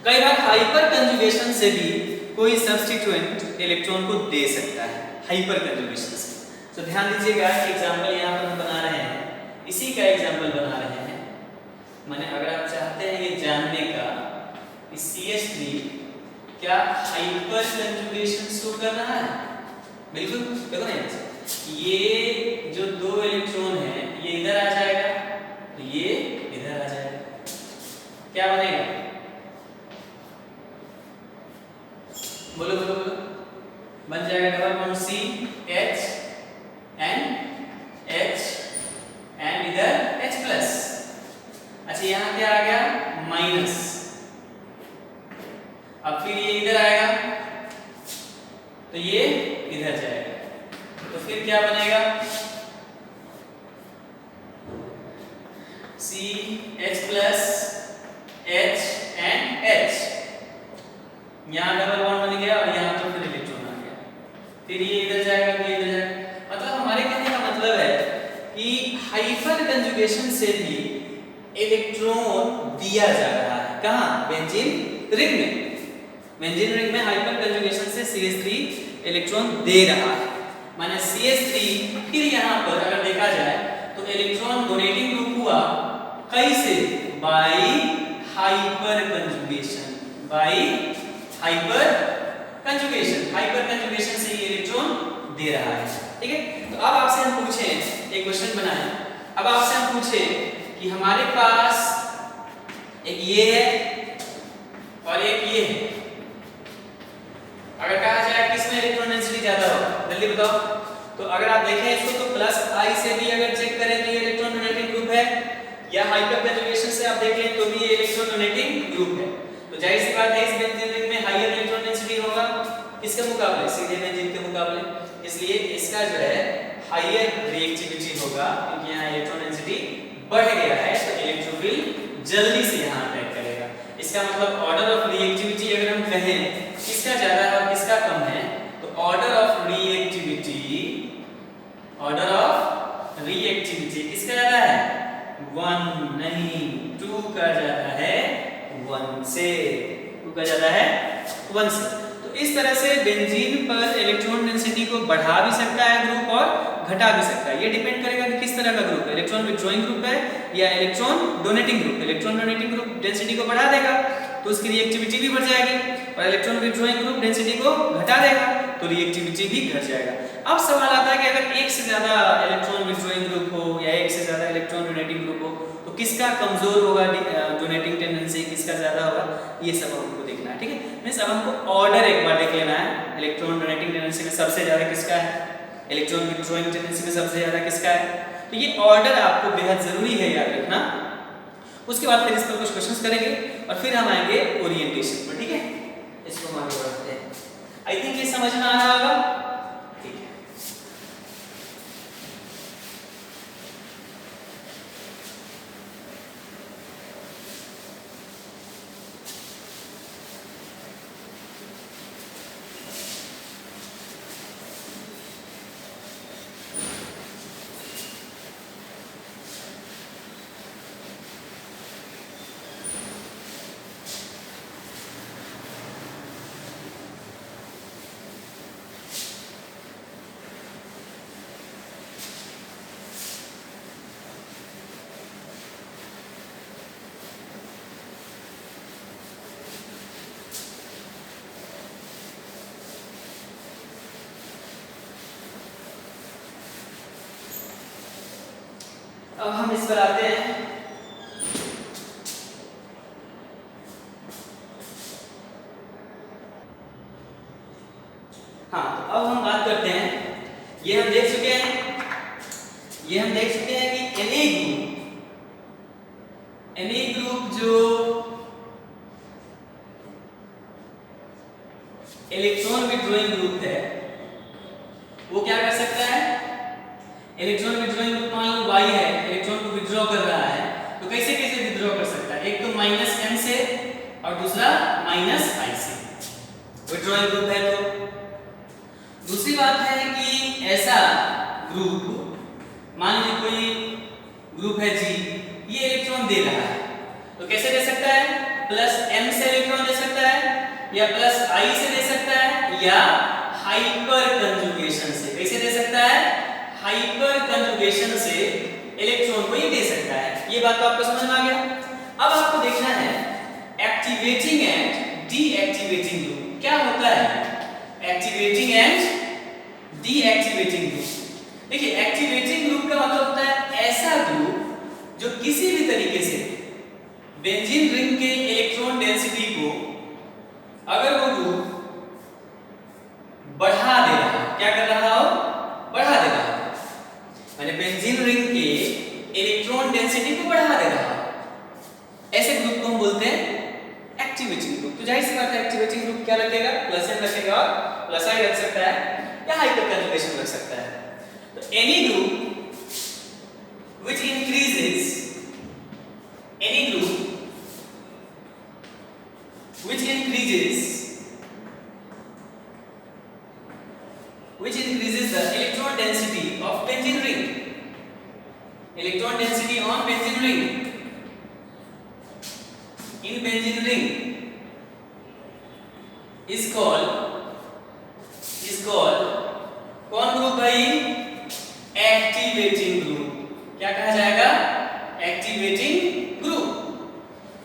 कई बार हाइपर कंजुगेशन से भी कोई सब्स्टिट्यूएंट इलेक्ट्रॉन को दे सकता है, हाइपर कंजुगेशन से। तो ध्यान दीजिएगा कि एग्जांपल यहाँ पर हम बना रहे हैं, इसी का एग्जांपल बना रहे हैं। माने अगर आप चाहते हैं ये जानने का कि CH3 क्या हाइपर कंजुगेशन शो कर रहा है, बिल्कुल देखो ना, ये जो दो इलेक्ट्रॉन है ये इधर आ जाएगा तो ये इधर आ जाएगा, क्या बनेगा? बोलो बोलो बोलो, बन जाएगा डबल बॉन्ड CH एंड इधर H+। अच्छा यहाँ क्या आ गया? माइनस। अब फिर ये इधर आएगा तो ये इधर जाएगा, तो फिर क्या बनेगा? CH+, H and H। यहाँ डबल बॉन्ड बन गया और यहाँ पर फिर इलेक्ट्रॉन आ गया, फिर ये इधर जाएगा, ये इधर जाएगा। मतलब हमारे कहने का मतलब है कि हाइपर कंजुगेशन से भी इलेक्ट्रॉन दिया जा रहा है। कहाँ? बेंजीन रिंग में। बेंजीन रिंग में हाइपर कंजुगेशन से CH3 इलेक्ट्रॉन दे रहा है, माने CH3 फिर यहाँ पर अगर देखा जाए तो इलेक्ट्रॉन डोनेटिंग ग्रुप हुआ कैसे? By hyperconjugation, by hyperconjugation. Hyperconjugation से ये इलेक्ट्रॉन दे रहा है, ठीक है। तो अब आपसे हम पूछें, एक क्वेश्चन बनाएं, अब आपसे हम पूछें कि हमारे पास एक ये है और एक ये है, अगर कहा जाए किसमें इलेक्ट्रॉन डेंसिटी ज्यादा होगा, जल्दी बताओ। तो अगर आप देखें इसको तो प्लस आई से भी अगर चेक करें तो ये इलेक्ट्रॉन डोनेटिंग ग्रुप है, या हाइपर कंजुगेशन से आप देखें तो भी ये इलेक्ट्रॉन डोनेटिंग ग्रुप है। तो जाहिर सी बात है इस बेंजीन रिंग में हाईयर इलेक्ट्रॉन डेंसिटी होगा किसके मुकाबले? सीधे बेंजीन के मुकाबले, इसलिए इसका जो है हाईयर रिएक्टिविटी होगा, क्योंकि यहाँ इलेक्ट्रॉन डेंसिटी बढ़ गया है तो इलेक्ट्रोफिल जल्दी से यहाँ अटैक करेगा। इसका मतलब ऑर्डर ऑफ रिएक्टिविटी अगर हम कहें किसका ज्यादा है और किसका कम है, तो order of reactivity, order of reactivity किसका ज्यादा है? 1 नहीं 2 का ज्यादा है 1 से, 2 का ज्यादा है 1 से। तो इस तरह से बेंजीन पर इलेक्ट्रॉन डेंसिटी को बढ़ा भी सकता है ग्रुप और घटा भी सकता है। ये डिपेंड करेगा कि किस तरह का ग्रुप है, इलेक्ट्रॉन विथड्रॉइंग ग्रुप है या electron donating group. Electron donating group density को बढ़ा देगा तो उसकी रिएक्टिविटी भी बढ़ जाएगी, और इलेक्ट्रॉन विथड्रॉइंग ग्रुप डेंसिटी को घटा देगा तो रिएक्टिविटी भी घट जाएगा। अब सवाल आता है कि अगर एक से ज्यादा इलेक्ट्रॉन विथड्रॉइंग ग्रुप हो या एक से ज्यादा इलेक्ट्रॉन डोनेटिंग ग्रुप हो तो किसका कमजोर होगा डोनेटिंग टेंडेंसी, किसका ज्यादा होगा, ये सब हमको देखना है, ठीक है। मींस अब हमको ऑर्डर एक बार देख लेना है, इलेक्ट्रॉन डोनेटिंग टेंडेंसी में सबसे ज्यादा किसका है, इलेक्ट्रॉन विथड्रॉइंग टेंडेंसी में सबसे ज्यादा किसका है। तो ये ऑर्डर आपको बेहद जरूरी है याद रखना। उसके बाद फिर इस पर कुछ क्वेश्चंस करेंगे और फिर हम आएंगे ओरिएंटेशन पर, ठीक है। इसको हम आगे बढ़ते हैं। आई थिंक ये समझ में आ रहा होगा, ठीक है। अब हम इस पर आते हैं। हाँ, तो अब हम बात करते हैं, ये हम देख चुके हैं कि एनी ग्रुप जो इलेक्ट्रॉन विथड्रॉइंग ग्रुप है वो क्या कर सकता है, इलेक्ट्रॉन विथड्रॉइंग ग्रुप मान लो Y है, इलेक्ट्रॉन को विथड्रॉ कर रहा है तो कैसे कैसे विथड्रॉ कर सकता है, एक तो -m से और दूसरा -I से, विथड्रॉइंग ग्रुप है। तो दूसरी बात है कि ऐसा ग्रुप मान लीजिए कोई ग्रुप है G, ये इलेक्ट्रॉन दे रहा है तो कैसे दे सकता है, +m से इलेक्ट्रॉन दे सकता है या +I से दे सकता है या हाइपर कंजुगेशन से। कैसे दे सकता है, हाइपर कंजुगेशन से इलेक्ट्रॉन को ये दे सकता है। ये बात तो आपको समझ में आ गया। अब आपको देखना है एक्टिवेटिंग एंड डीएक्टिवेटिंग ग्रुप क्या होता है, एक्टिवेटिंग एंड डीएक्टिवेटिंग ग्रुप। देखिए एक्टिवेटिंग ग्रुप का मतलब होता है ऐसा ग्रुप जो किसी भी तरीके से बेंजीन रिंग के इलेक्ट्रॉन डेंसिटी को अगर वो ग्रुप बढ़ा दे रहा है, क्या कर रहा हो, बढ़ा दे रहा है, माने बेंजीन रिंग के इलेक्ट्रॉन डेंसिटी को बढ़ा दे रहा है, ऐसे ग्रुप को हम बोलते हैं एक्टिवेटिंग ग्रुप। तो जाहिर सी बात है एक्टिवेटिंग ग्रुप क्या रखेगा, +m रखेगा और +I रख सकता है या हाइपर कंजुगेशन रख सकता है। तो any group which increases, any group which increases ring, in benzene ring is called कौन ग्रुप भाई? Activating group. क्या कहा जाएगा? Activating group.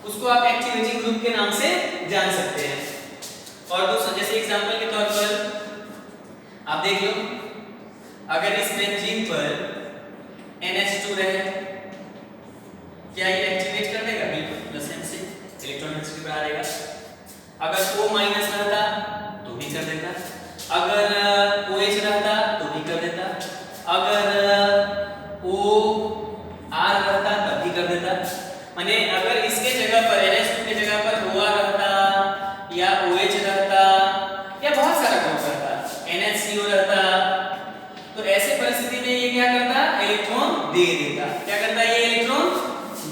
उसको आप एक्टिवेटिंग ग्रुप के नाम से जान सकते हैं। और दूसरा जैसे एग्जांपल के तौर पर आप देख लो, अगर इस बेंजीन पर NH2 रहे, क्या ये एक्टिवेट कर देगा? बिल्कुल, प्लस M से इलेक्ट्रॉन डेंसिटी बढ़ा देगा। अगर O माइनस रहता तो भी कर देता, अगर OH रहता तो भी कर देता, अगर OR रहता तब भी कर देता। माने अगर इसके जगह पर NH2 के जगह पर OR रहता या OH रहता या बहुत सारा ग्रुप रहता, NHCO रहता, तो ऐसे परिस्थिति में ये क्या करता? इलेक्ट्रॉन दे देता। क्या करता? ये इलेक्ट्रॉन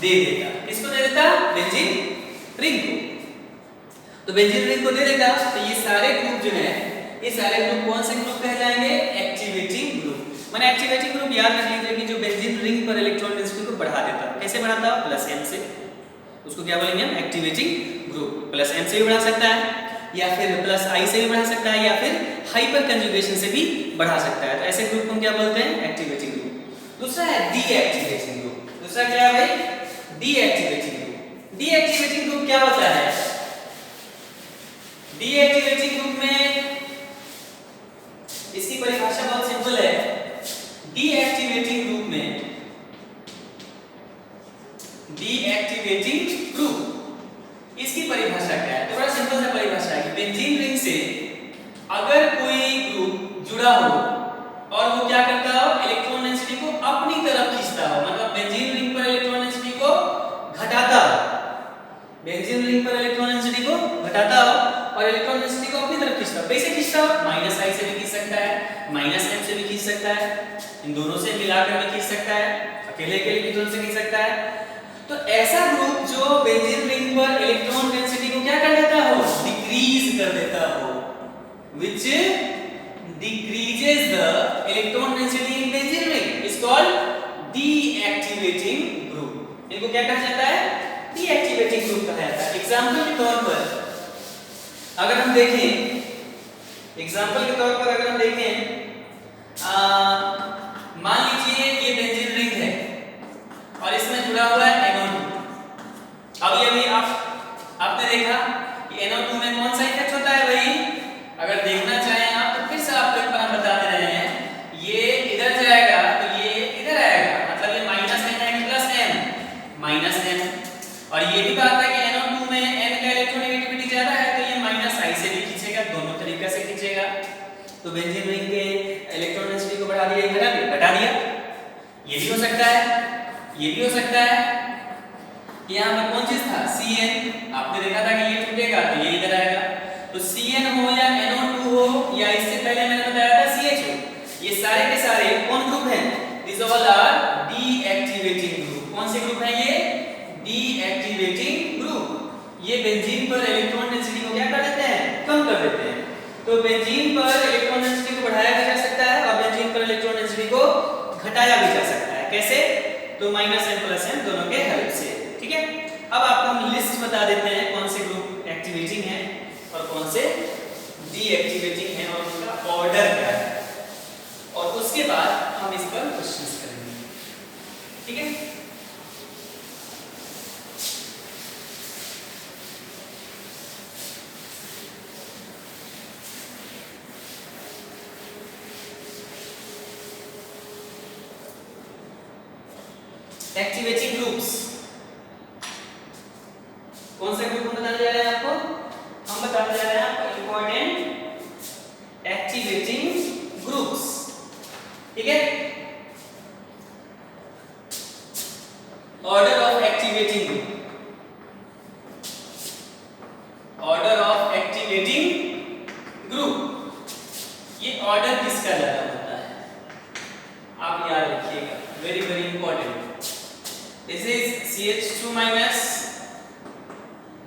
दे देता। किसको दे देता? बेंजीन रिंग को। तो बेंजीन रिंग को दे देता, तो ये सारे ग्रुप जो है, ये सारे ग्रुप कौन से ग्रुप कहलाएंगे? Activating group. माने एक्टिवेटिंग ग्रुप याद रख लीजिए कि जो बेंजीन रिंग पर इलेक्ट्रॉन डेंसिटी को बढ़ा देता। कैसे बढ़ाता? प्लस M से। उसको क्या बोलेंगे हम? Activating group. प्लस M से भी बढ़ा सकता है, या फिर प्लस I से भी बढ़ा सकता है, या फिर हाइपर कंजुगेशन से भी बढ़ा सकता है। तो ऐसे ग्रुप को हम क्या बोलते हैं? Activating group. दूसरा है डीएक्टिवेटिंग ग्रुप। दूसरा क्या है भाई? Deactivating group. डीएक्टिवेटिंग ग्रुप क्या होता है? डीएक्टिवेटिंग ग्रुप में इसकी परिभाषा बहुत सिंपल है। डीएक्टिवेटिंग ग्रुप में, डीएक्टिवेटिंग ग्रुप इसकी परिभाषा क्या है? थोड़ा सिंपल सा परिभाषा है कि बेंजीन रिंग से अगर कोई ग्रुप जुड़ा हो और वो क्या करता हो? इलेक्ट्रॉन डेंसिटी को अपनी तरफ खींचता हो। मतलब बेंजीन रिंग पर इलेक्ट्रॉन डेंसिटी को घटाता हो, बेंजीन रिंग पर इलेक्ट्रॉन डेंसिटी को घटाता हो और इलेक्ट्रॉन डेंसिटी को अपनी तरफ खींचता हो। कैसे खींचता हो? माइनस I से भी खींच सकता है, माइनस M से भी खींच सकता है, इन दोनों से मिलाकर भी खींच सकता है, अकेले अकेले भी दोनों से खींच सकता है। तो ऐसा ग्रुप जो बेंजीन रिंग पर इलेक्ट्रॉन डेंसिटी को क्या कर देता हो? डिक्रीज कर देता हो, which decreases the electron density in benzene ring is called deactivating group। इनको क्या कहा जाता है? deactivating group कहा जाता है। एग्जांपल के तौर पर अगर हम देखें, मान लीजिए ये बेंजीन रिंग है और इसमें जुड़ा हुआ है NO2। अभी आपने देखा कि NO2 में कौन सा इफेक्ट होता है भाई? अगर देखना चाहें आप तो फिर से आपको एक बार हम बता दे रहे हैं, ये इधर जाएगा तो ये इधर आएगा, मतलब ये माइनस में जाएगा प्लस M, माइनस M। और ये भी बात है कि NO2 में N का इलेक्ट्रोनेगेटिविटी ज्यादा है तो ये माइनस I से भी खींचेगा, दोनों तरीके से खींचेगा। तो बेंजीन रिंग के इलेक्ट्रॉन डेंसिटी को बढ़ा दिया, घटा दिया। ये भी हो सकता है, ये भी हो सकता है कि यहाँ पर कौन चीज था? Cn। आपने देखा था कि ये टूटेगा तो ये इधर आएगा। तो Cn हो या NO2 हो या इससे पहले मैंने बताया था CH हो, ये सारे के सारे कौन ग्रुप हैं? These all are deactivating group। कौन से ग्रुप हैं ये? deactivating group। ये बेंजीन पर इलेक्ट्रॉन डेंसिटी को क्या कर देते हैं? कम कर देते हैं। तो बेंजीन पर इलेक्ट्रॉन डेंसिटी को बढ़ाया भी जा सकता है और बेंजीन पर इलेक्ट्रॉन डेंसिटी को घटाया भी जा सकता है। कैसे? तो माइनस M प्लस M दोनों के हेल्प से। ठीक है, अब आपको हम लिस्ट बता देते हैं कौन से ग्रुप एक्टिवेटिंग है और कौन से डीएक्टिवेटिंग है और उनका ऑर्डर क्या है, और उसके बाद हम इस पर क्वेश्चंस करेंगे। ठीक है, एक्टिवेटिंग ग्रुप्स कौन सा ग्रुप हम बताने जा रहे हैं आपको? हम बताने जा रहे हैं आपको इंपॉर्टेंट एक्टिवेटिंग ग्रुप्स। ठीक है, order of activating group, order of activating group, ये ऑर्डर किसका ज्यादा होता है? आप याद रखिएगा, very very important. This is CH2 minus,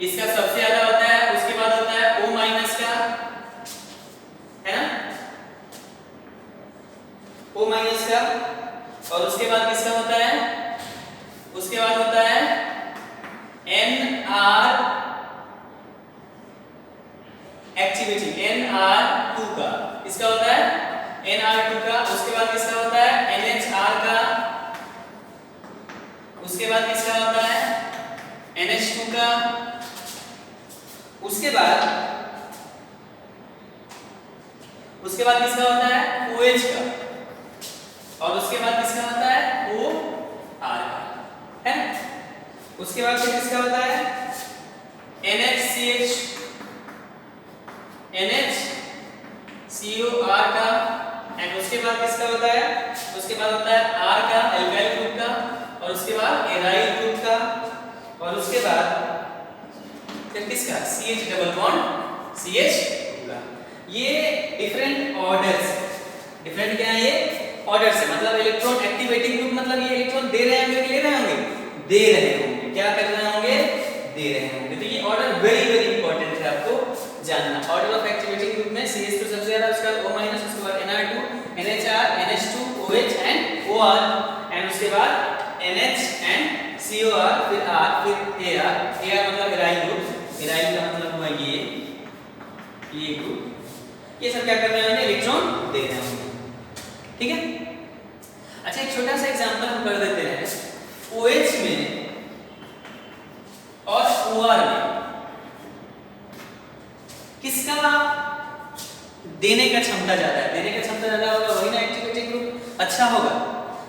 इसका सबसे ज्यादा होता है, उसके बाद होता है O माइनस का, है ना? O माइनस का, और उसके बाद किसका होता है? उसके बाद होता बाद किसका होता है NH2 का, उसके बाद किसका होता है OH का, और उसके बाद किसका होता है OR का, है ना। उसके बाद फिर किसका होता है NHCH NHCOR का, एंड उसके बाद किसका होता है R का एल्काइल ग्रुप का, और उसके बाद एराइल ग्रुप का, और उसके बाद फिर किसका CH डबल बॉन्ड CH का। ये डिफरेंट ऑर्डर्स, डिफरेंट क्या है ये ऑर्डर से, मतलब इलेक्ट्रॉन एक्टिवेटिंग ग्रुप, मतलब ये इलेक्ट्रॉन दे रहे होंगे कि ले रहे होंगे, दे रहे होंगे, क्या कर रहे होंगे, दे रहे होंगे। तो ये ऑर्डर वेरी वेरी इंपॉर्टेंट है आपको जानना। ऑर्डर ऑफ एक्टिवेटिंग ग्रुप में CH2 सबसे ज्यादा, उसके बाद O-, उसके बाद Nr2, NHR, NH2, OH and OR, and उसके बाद NH एंड COR, फिर R, फिर AR मतलब एराइल ग्रुप, एराइल का मतलब हुआ ये ग्रुप। ये सब क्या कर रहे होंगे, इलेक्ट्रॉन दे रहे होंगे, ठीक है। अच्छा एक छोटा सा एग्जांपल हम कर देते हैं, OH में और OR में किसका देने का क्षमता ज्यादा है, देने का क्षमता ज्यादा होगा वही ना एक्टिवेटिंग ग्रुप अच्छा होगा।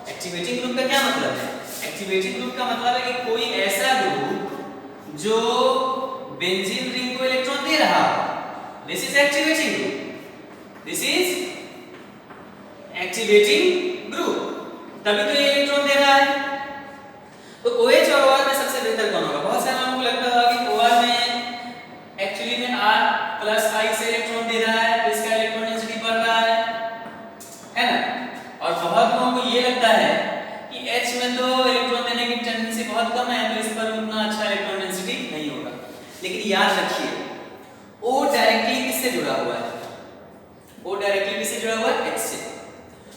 एक्टिवेटिंग ग्रुप का क्या मतलब है, एक्टिवेटिंग ग्रुप का मतलब है कि कोई ऐसा ग्रुप जो बेंजीन रिंग को इलेक्ट्रॉन दे रहा हो, this is activating group, this is activating group, तभी तो ये इलेक्ट्रॉन दे रहा है। तो OH और OR में सबसे बेहतर कौन होगा, बहुत सारे लोगों को लगता होगा कि OR में एक्चुअली में R प्लस I से इलेक्ट्रॉन दे रहा है, तो इसका इलेक्ट्रॉन डेंसिटी बढ़ रहा है ना। और बहुत लोगों को ये लगता है कि H में तो इलेक्ट्रॉन देने की टेंडेंसी बहुत कम है, तो इस पर उतना अच्छा इलेक्ट्रॉन डेंसिटी नहीं होगा। लेकिन याद रखिए O डायरेक्टली किससे जुड़ा हुआ है, O डायरेक्टली किससे जुड़ा हुआ है, H से।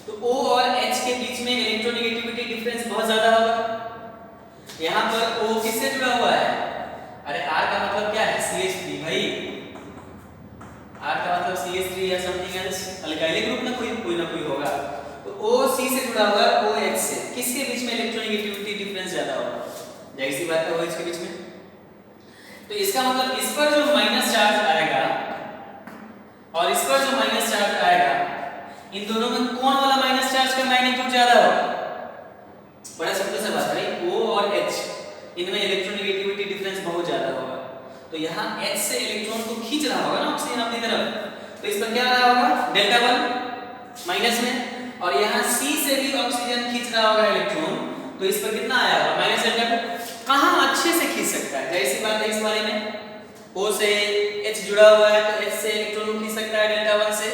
तो O और H के बीच में इलेक्ट्रोनेगेटिविटी डिफरेंस बहुत ज्यादा होगा। यहाँ पर O किससे जुड़ा हुआ है, अरे R का मतलब क्या है CH3 भाई, R का मतलब CH3 या समथिंग एल्स, अल्काइलिक ग्रुप में कोई ना कोई होगा। तो O C से जुड़ा हुआ है OH से, किसके बीच में इलेक्ट्रोनेगेटिविटी डिफरेंस ज्यादा होगा, जाहिर सी बात है OH के बीच में। तो इसका मतलब इस पर जो माइनस चार्ज आएगा और इस पर जो माइनस चार्ज आएगा, इन दोनों में कौन वाला माइनस चार्ज का मैग्नीट्यूड ज्यादा होगा, बड़ा सिंपल सा बात है, O और H इनमें इलेक्ट्रोनेगेटिविटी डिफरेंस बहुत ज्यादा होगा। तो यहाँ H से इलेक्ट्रॉन को खींच रहा होगा ना ऑक्सीजन अपनी तरफ, तो इस पर क्या आ रहा होगा डेल्टा 1 माइनस में, और यहाँ C से भी ऑक्सीजन खींच रहा होगा इलेक्ट्रॉन, तो इस पर कितना आया होगा माइनस डेल्टा 2। कहाँ अच्छे से खींच सकता है, जैसी बात है इस वाले में O से H जुड़ा हुआ है, तो H से इलेक्ट्रॉन खींच सकता है डेल्टा 1 से।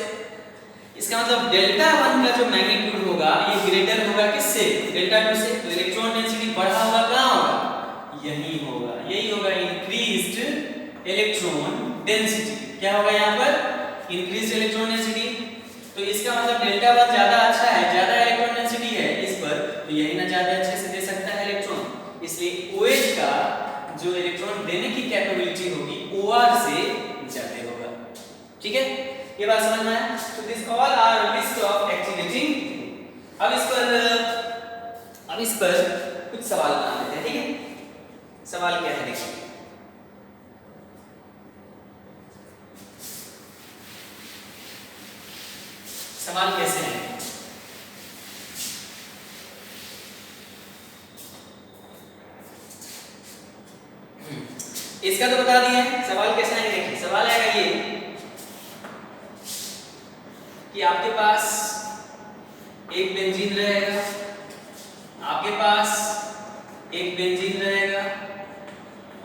इसका मतलब डेल्टा 1 का जो मैग्नीट्यूड होगा ये ग्रेटर होगा किससे, डेल्टा 2 से। तो इलेक्ट्रॉन डेंसिटी बढ़ा हुआ कहाँ होगा, यही होगा, यही होगा इंक्रीज्ड इलेक्ट्रॉन डेंसिटी। क्या होगा यहाँ पर, इंक्रीज्ड इलेक्ट्रॉन डेंसिटी। तो इसका मतलब डेल्टा 1 ज्यादा अच्छा है, ज्यादा इलेक्ट्रॉन डेंसिटी है इस पर, तो यही ना ज्यादा अच्छे से दे सकता है इलेक्ट्रॉन, इसलिए OH का जो इलेक्ट्रॉन देने की कैपेबिलिटी होगी OR से ज्यादा होगा, ठीक है। ये बात समझ में आया। तो this all are list of activating. अब इस पर कुछ सवाल बना लेते हैं, ठीक है। सवाल क्या है देखिए, सवाल कैसे है, इसका तो बता दिए, सवाल कैसे है देखिए। सवाल आएगा ये कि आपके पास एक बेंजीन रहेगा, आपके पास एक बेंजीन रहेगा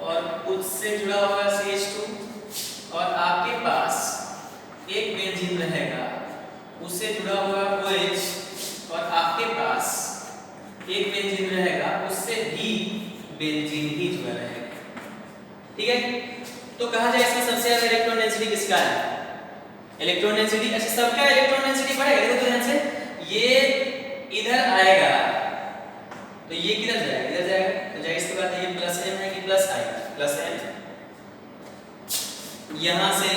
और उससे जुड़ा होगा CH2, और आपके पास एक बेंजीन रहेगा उससे जुड़ा हुआ OH, और आपके पास एक बेंजीन रहेगा उससे भी बेंजीन ही जुड़ा रहेगा, ठीक है। तो कहा जाए इसमें सबसे ज्यादा इलेक्ट्रॉन डेंसिटी किसका है, इलेक्ट्रॉन डेंसिटी, अच्छा सबका इलेक्ट्रॉन डेंसिटी बढ़ेगा, देखो ध्यान से, ये इधर आएगा तो ये किधर जाएगा, इधर जाएगा, तो जाहिर सी बात है ये प्लस m है कि प्लस i, प्लस m, यहां से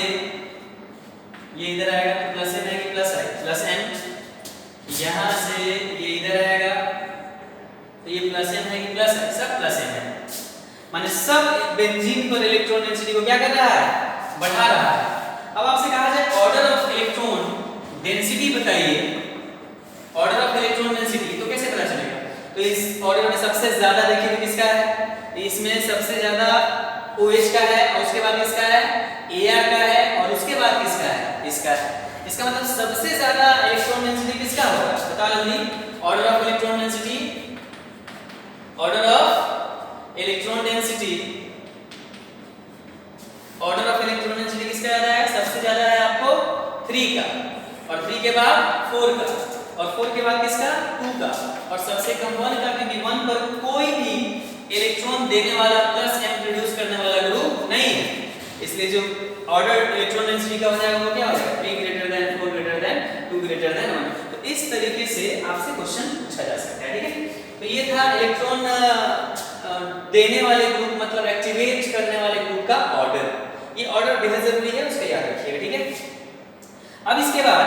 ये इधर आएगा तो प्लस m है कि प्लस i, प्लस m, यहां से ये इधर आएगा तो ये प्लस m है कि प्लस प्लस है, सब प्लस m है, माने सब बेंजीन पर इलेक्ट्रॉन डेंसिटी को क्या कर रहा है, बढ़ा रहा है। अब आपसे कहा जाए ऑर्डर ऑफ इलेक्ट्रॉन डेंसिटी बताइए, ऑर्डर ऑफ इलेक्ट्रॉन डेंसिटी, तो कैसे पता चलेगा? तो इस ऑर्डर में सबसे ज्यादा देखिए तो किसका है, इसमें सबसे ज्यादा OH का है, और उसके बाद किसका है, Ar का है, और उसके बाद किसका है, इसका है। इसका मतलब सबसे ज्यादा इलेक्ट्रॉन डेंसिटी किसका होगा, बता जल्दी। Order of electron density, order of electron density, order of electron density किसका ज्यादा है, सबसे ज्यादा है आपको 3 का, और 3 के बाद 4 का, और 4 के बाद किसका, 2 का, और सबसे कम 1 का, क्योंकि 1 पर कोई भी इलेक्ट्रॉन देने वाला प्लस m प्रोड्यूस करने वाला ग्रुप नहीं है, इसलिए जो ऑर्डर इलेक्ट्रॉन डेंसिटी का हो जाएगा वो क्या हो जाएगा, 3 greater than 4 greater than 2 greater than 1। तो इस तरीके से आपसे क्वेश्चन पूछा जा सकता है, ठीक है। तो ये था इलेक्ट्रॉन देने वाले ग्रुप मतलब एक्टिवेट करने वाले ग्रुप का ऑर्डर। ये ऑर्डर बेहद जरूरी है, उसका याद रखिएगा, ठीक है। अब इसके बाद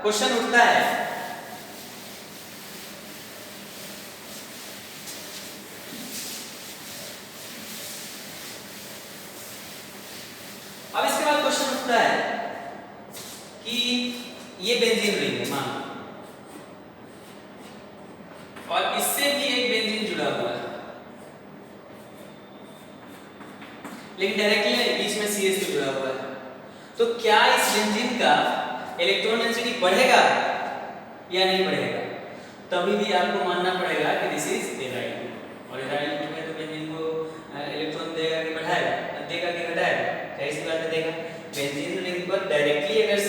क्वेश्चन उठता है, अब इसके बाद क्वेश्चन उठता है कि ये बेंजीन रिंग है मान लो, और इससे भी एक बेंजीन जुड़ा हुआ है, लेकिन डायरेक्टली बीच में CH2 जुड़ा हुआ है, तो क्या इस बेंजीन का इलेक्ट्रॉन डेंसिटी बढ़ेगा या नहीं बढ़ेगा? तभी भी आपको मानना पड़ेगा कि दिस इज एराइल ग्रुप, और एराइल ग्रुप में तो बेंजीन को इलेक्ट्रॉन देगा कि बढ़ाएगा, देगा कि घटाएगा, कैसी बात है, देगा। बेंजीन रिंग पर डायरेक्टली अगर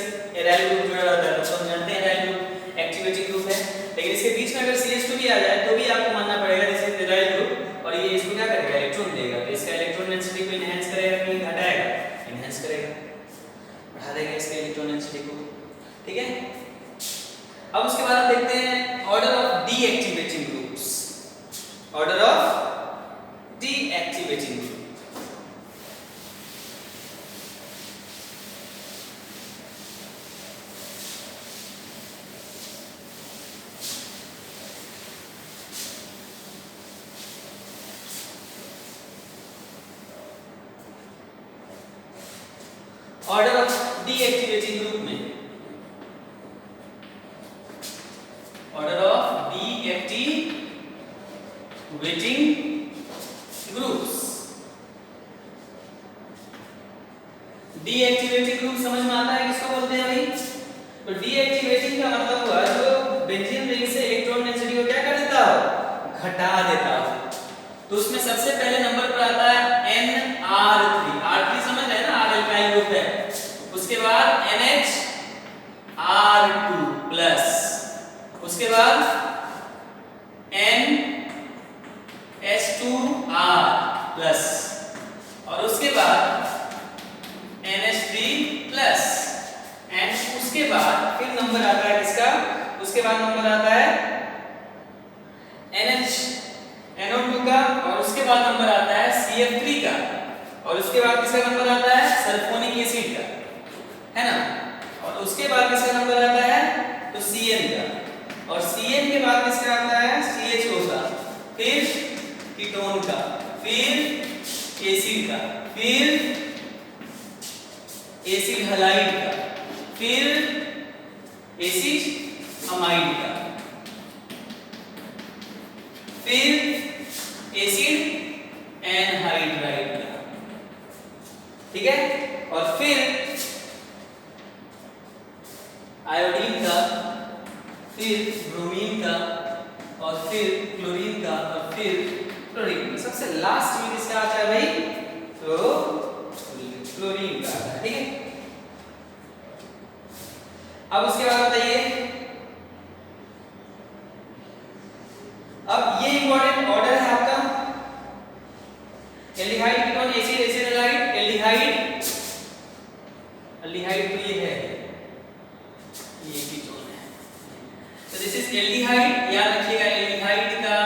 एराइल ग्रुप जुड़ा रहता है तो हम जानते हैं एराइल ग्रुप एक्टिवेटिंग ग्रुप है, लेकिन इसके बीच में अगर CH2 भी आ जाए तो भी आपको मानना पड़ेगा दिस इज एराइल ग्रुप, और ये इसको क्या करेगा, इलेक्ट्रॉन देगा, तो इसका इलेक्ट्रॉन डेंसिटी को एनहांस करेगा कि घटाएगा, एनहांस करेगा, बढ़ा देगा इसके इलेक्ट्रॉन डेंसिटी को, ठीक है। अब उसके बाद हम देखते हैं order of deactivating groups, order of deactivating group. Order of deactivating group में, order of deactivating groups, deactivating group समझ में आता है किसको बोलते हैं भाई? तो डीएक्टिवेटिंग का मतलब हुआ जो बेंजीन रिंग से इलेक्ट्रॉन डेंसिटी को क्या कर देता हो, घटा देता हो। तो उसमें सबसे पहले नंबर पर आता है NR3, R3 समझ रहे हैं ना, R एल्काइल ग्रुप है, उसके बाद NHR2 प्लस, उसके बाद NH2R प्लस, और उसके बाद NH3 प्लस, एंड उसके बाद फिर नंबर आता है किसका, उसके बाद नंबर आता है NO2 का, और उसके बाद नंबर आता है CF3 का, और उसके बाद किसका नंबर आता है, सल्फोनिक एसिड का, है ना, और उसके बाद किसका नंबर आता है, तो CN का, और CN के बाद किसका आता है, CHO का, फिर कीटोन का, फिर एसिड का, फिर एसिड हैलाइड का, फिर एसिड अमाइड का, फिर एसिड एनहाइड्राइड का, ठीक है, और फिर आयोडीन का, फिर ब्रोमीन का, और फिर क्लोरीन का, और फिर क्लोरीन का। सबसे लास्ट में किसका आता है भाई, तो क्लोरीन का आता है, ठीक है। अब उसके बाद बताइए, अब ये इंपॉर्टेंट ऑर्डर है आपका, aldehyde ketone acid acid halide, aldehyde, aldehyde तो ये है, ये कीटोन है, तो दिस इज एल्डिहाइड। याद रखिएगा एल्डिहाइड का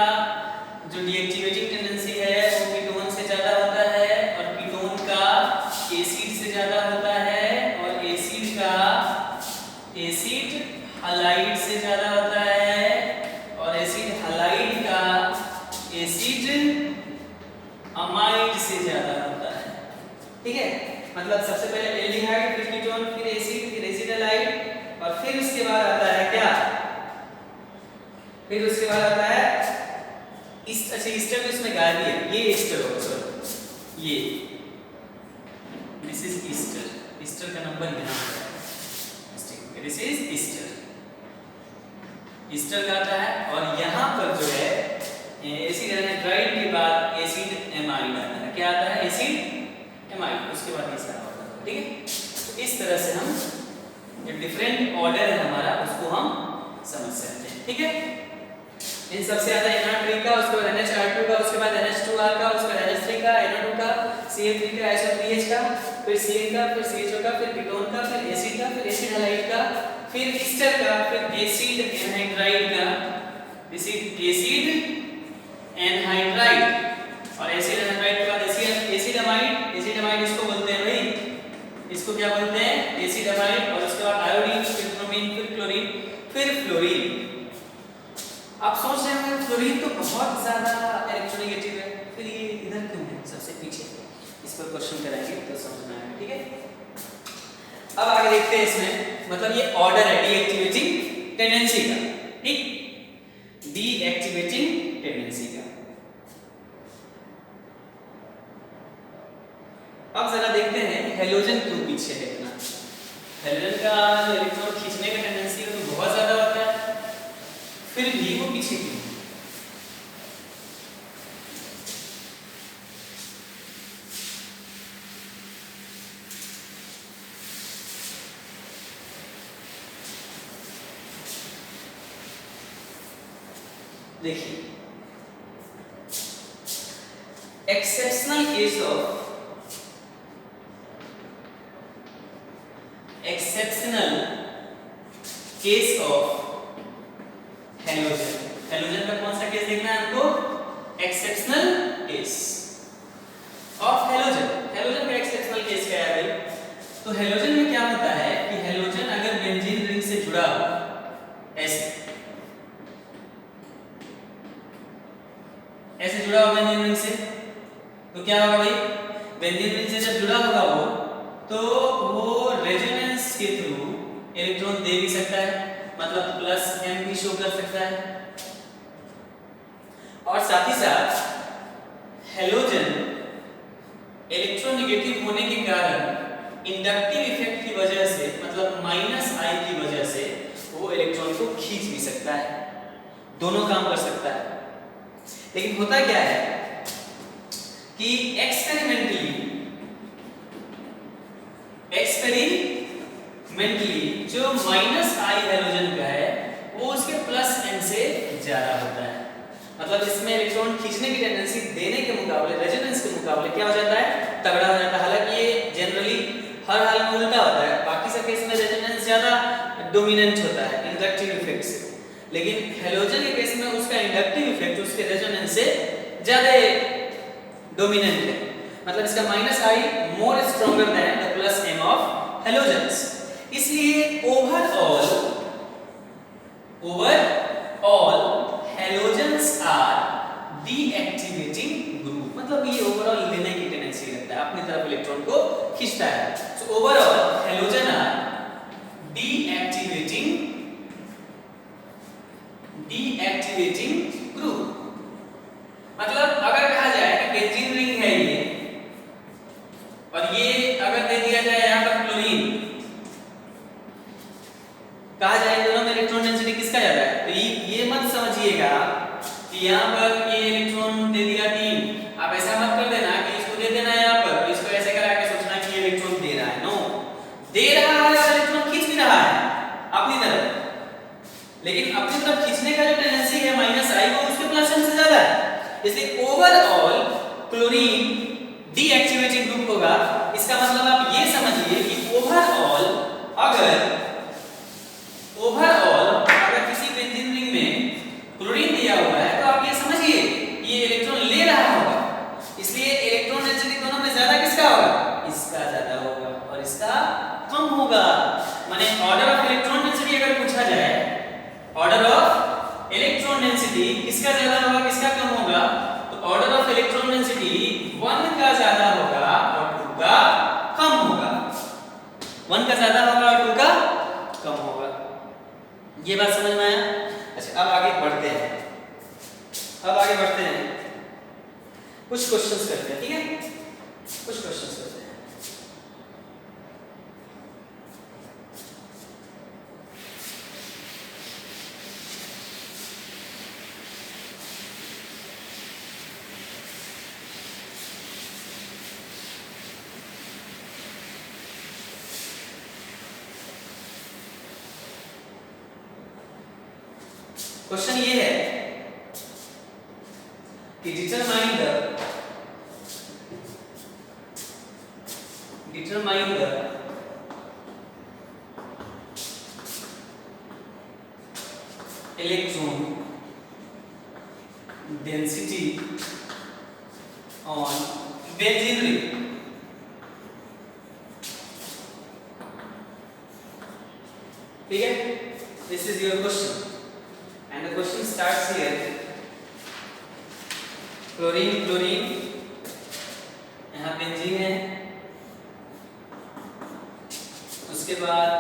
जो डीएक्टिवेटिंग टेंडेंसी है वो कीटोन से ज्यादा होता है, और कीटोन का एसिड से ज्यादा होता है, और एसिड का एसिड हैलाइड से ज्यादा होता है, और एसिड हैलाइड का एसिड अमाइड से ज्यादा होता है। ठीक है, मतलब सबसे पहले एल्डिहाइड, फिर कीटोन, फिर एसिड, फिर एसिटाइलाइड और फिर उसके बाद आता है क्या, फिर उसके बाद आता है इस अच्छा ईस्टर तो इसमें गायब है, ये ईस्टर होगा, सॉरी ये दिस इज ईस्टर, ईस्टर का नंबर यहाँ है, दिस इज ईस्टर, ईस्टर का आता है और यहाँ पर जो है एसिड एनाहाइड्राइड के बाद एसिड एमाइड आता है, क्या आता है, एसिड एमाइड, उसके बाद ये सारा होता है। ठीक है, तो इस तरह से हम जो डिफरेंट ऑर्डर है हमारा उसको हम समझ सकते हैं। ठीक है, इन सबसे ज्यादा NR3 का, उसके बाद NHR2 का, उसके बाद NH2R का, उसके बाद NH3 का, NO2 का, CH3 का, SO3H का, फिर CN का, फिर CHO का, फिर कीटोन का, फिर एसिड का, फिर एसिड हैलाइड का, फिर ईस्टर का, फिर एसिड एनहाइड्राइड का, एसिड एनहाइड्राइड और एसिड एनहाइड्राइड के बाद एसिड अमाइड, एसिड अमाइड इसको बोलते हैं भाई, इसको क्या बोलते हैं, एसिड अमाइड, और उसके बाद आयोडीन, फिर ब्रोमीन, फिर क्लोरीन, फिर फ्लोरीन। आप सोच रहे होंगे फ्लोरीन तो बहुत ज्यादा इलेक्ट्रोनेगेटिव है, फिर ये इधर क्यों है सबसे पीछे, इस पर क्वेश्चन करेंगे तो समझना है। ठीक है, अब आगे देखते हैं इसमें, मतलब ये ऑर्डर है डीएक्टिवेटिंग टेंडेंसी का। ठीक, डीएक्टिवेटिंग टेंडेंसी का। अब जरा देखते हैं हेलोजन क्यों पीछे है इतना। हेलोजन का जो इलेक्ट्रॉन खींचने का टेंडेंसी है तो बहुत ज्यादा होता है, फिर भी वो पीछे क्यों? देखिए, exceptional case of halogen, halogen का कौन सा केस देखना है हमको, exceptional case of halogen. Halogen का एक्सेप्शनल केस क्या है भाई, तो हेलोजन में क्या होता है कि हेलोजन अगर बेंजीन रिंग से जुड़ा हो, ऐसे जुड़ा होगा बेंजीन रिंग से, तो क्या होगा भाई, बेंजीन रिंग से जब जुड़ा होगा वो, तो वो रेजोनेंस के थ्रू इलेक्ट्रॉन दे भी सकता है, मतलब प्लस m भी शो कर सकता है, और साथ ही साथ हेलोजन इलेक्ट्रोनेगेटिव होने के कारण इंडक्टिव इफेक्ट की वजह से, मतलब -I की वजह से वो इलेक्ट्रॉन को खींच भी सकता है, दोनों काम कर सकता है। लेकिन होता क्या है कि एक्सपेरिमेंटली जो -I हेलोजन का है वो उसके +m से ज्यादा होता है, मतलब इसमें इलेक्ट्रॉन खींचने की टेंडेंसी देने के मुकाबले, रेजोनेंस के मुकाबले क्या हो जाता है, तगड़ा हो जाता है। हालांकि ये जनरली हर हाल में उल्टा होता है, बाकी सब केस में रेजोनेंस ज्यादा डोमिनेंट होता है इंडक्टिव इफेक्ट से, लेकिन हेलोजन के केस में उसका इंडक्टिव इफेक्ट उसके रेजोनेंस से ज्यादा डोमिनेंट है, मतलब इसका -I more stronger than the +m of halogens. इसलिए overall halogens are deactivating group, मतलब ये ओवरऑल लेने की टेंडेंसी रखता है, अपनी तरफ इलेक्ट्रॉन को खींचता है। So overall halogen are deactivating group, मतलब अगर कहा जाए कि बेंजीन रिंग है ये, और ये अगर दे दिया जाए यहाँ पर क्लोरीन, कहा जाए दोनों में इलेक्ट्रॉन डेंसिटी किसका ज्यादा है, तो ये मत समझिएगा कि यहाँ पर ये इलेक्ट्रॉन दे दिया 3, आप ऐसा मत कर देना कि इसको दे देना यहाँ पर, तो इसको ऐसे करा के सोचना कि ये इलेक्ट्रॉन दे रहा है, नो, दे रहा है और इलेक्ट्रॉन खींच भी रहा है अपनी तरफ, लेकिन अपनी तरफ खींचने का जो टेंडेंसी है -I वो उसके +m से ज्यादा है, इसलिए ओवरऑल क्लोरीन डीएक्टिवेटिंग ग्रुप होगा। इसका मतलब आप ये समझिए कि ओवरऑल अगर किसी बेंजीन रिंग में क्लोरीन दिया हुआ है तो आप ये समझिए ये इलेक्ट्रॉन ले रहा होगा, इसलिए इलेक्ट्रॉन डेंसिटी दोनों में ज्यादा किसका होगा, इसका ज्यादा होगा और इसका कम होगा। माने ऑर्डर ऑफ इलेक्ट्रॉन डेंसिटी अगर पूछा जाए, ऑर्डर ऑफ इलेक्ट्रॉन डेंसिटी किसका ज्यादा होगा किसका कम होगा, तो ऑर्डर ऑफ इलेक्ट्रॉन डेंसिटी 1 का ज्यादा होगा और 2 का कम होगा। 1 का ज्यादा होगा और 2 का कम होगा। ये बात समझ में आया? अच्छा अब आगे बढ़ते हैं। कुछ क्वेश्चंस करते हैं, ठीक है? कुछ क्वेश्चंस करते हैं। क्वेश्चन ये है कि determine the electron density on benzene ring. ठीक है? This is your question and the question starts here. Chlorine यहाँ बेंजीन है, उसके बाद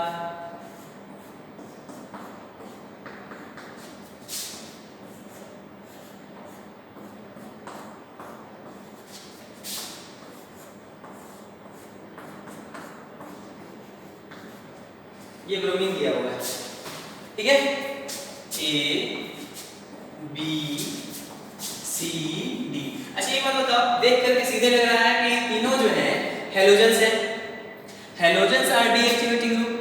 ये ब्रोमीन दिया हुआ है, ठीक है? A B C D। अच्छा ये बात बताओ, देख करके सीधे लग रहा है कि तीनों जो है हेलोजेंस है। हेलोजेंस आर डीएक्टिवेटिंग ग्रुप,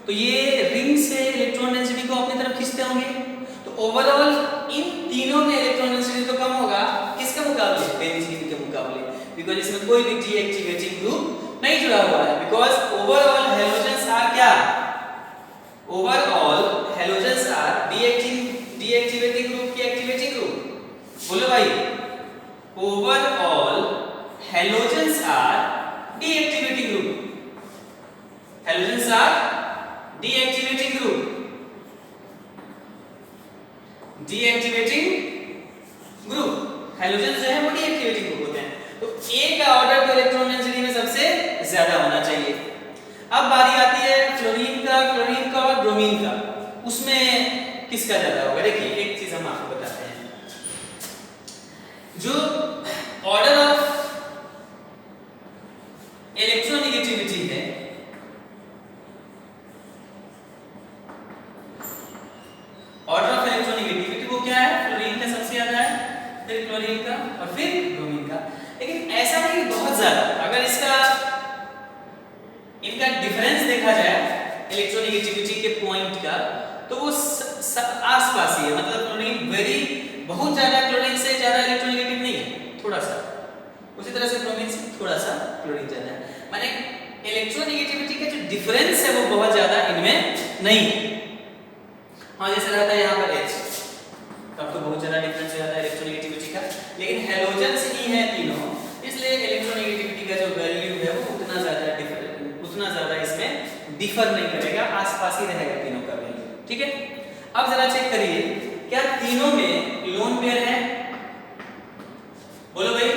तो ये रिंग से इलेक्ट्रॉन डेंसिटी को अपनी तरफ खींचते होंगे। तो ओवरऑल इन तीनों में इलेक्ट्रॉन डेंसिटी तो कम होगा, किसके मुकाबले? बेंजीन के मुकाबले, बिकॉज़ इसमें कोई भी डीएक्टिवेटिंग ग्रुप नहीं जुड़ा हुआ है। बिकॉज़ ओवरऑल हेलोजेंस आर क्या? Overall halogens are deactivating group की एक्टिवेटिंग ग्रुप। बोलो भाई, overall halogens are deactivating group. Halogens are deactivating group, halogens जो है वो डीएक्टिवेटिंग ग्रुप होते हैं। तो ए का ऑर्डर तो इलेक्ट्रॉन डेंसिटी में सबसे ज्यादा होना चाहिए। अब बारी आती है क्लोरीन का और ब्रोमीन का, उसमें किसका ज्यादा होगा? देखिए एक चीज हम आपको बताते हैं, जो ऑर्डर ऑफ इलेक्ट्रोनेगेटिविटी है, ऑर्डर ऑफ इलेक्ट्रोनेगेटिविटी वो क्या है? क्लोरीन का सबसे ज्यादा है, फिर क्लोरीन का और फिर ब्रोमीन का। लेकिन ऐसा नहीं बहुत ज्यादा। अगर इनका डिफरेंस देखा जाए इलेक्ट्रोनेगेटिविटी के पॉइंट का, तो वो आसपास ही है। मतलब क्लोरीन बहुत ज्यादा क्लोरीन से ज्यादा इलेक्ट्रोनेगेटिव नहीं है, थोड़ा सा। उसी तरह से ब्रोमीन से थोड़ा सा क्लोरीन ज्यादा है। माने इलेक्ट्रोनेगेटिविटी का जो डिफरेंस है वो बहुत ज्यादा इनमें नहीं है। हाँ जैसे रहता है यहाँ पर H, तब तो बहुत ज्यादा डिफरेंस हो जाता है इलेक्ट्रोनेगेटिविटी का। लेकिन हेलोजेंस ही है तीनों, इसलिए इलेक्ट्रोनेगेटिविटी का जो वैल्यू है वो उतना ज्यादा इसमें डिफर नहीं करेगा, आसपास ही रहेगा तीनों का वैल्यू। ठीक है? अब जरा चेक करिए, क्या तीनों में लोन पेयर है? बोलो भाई,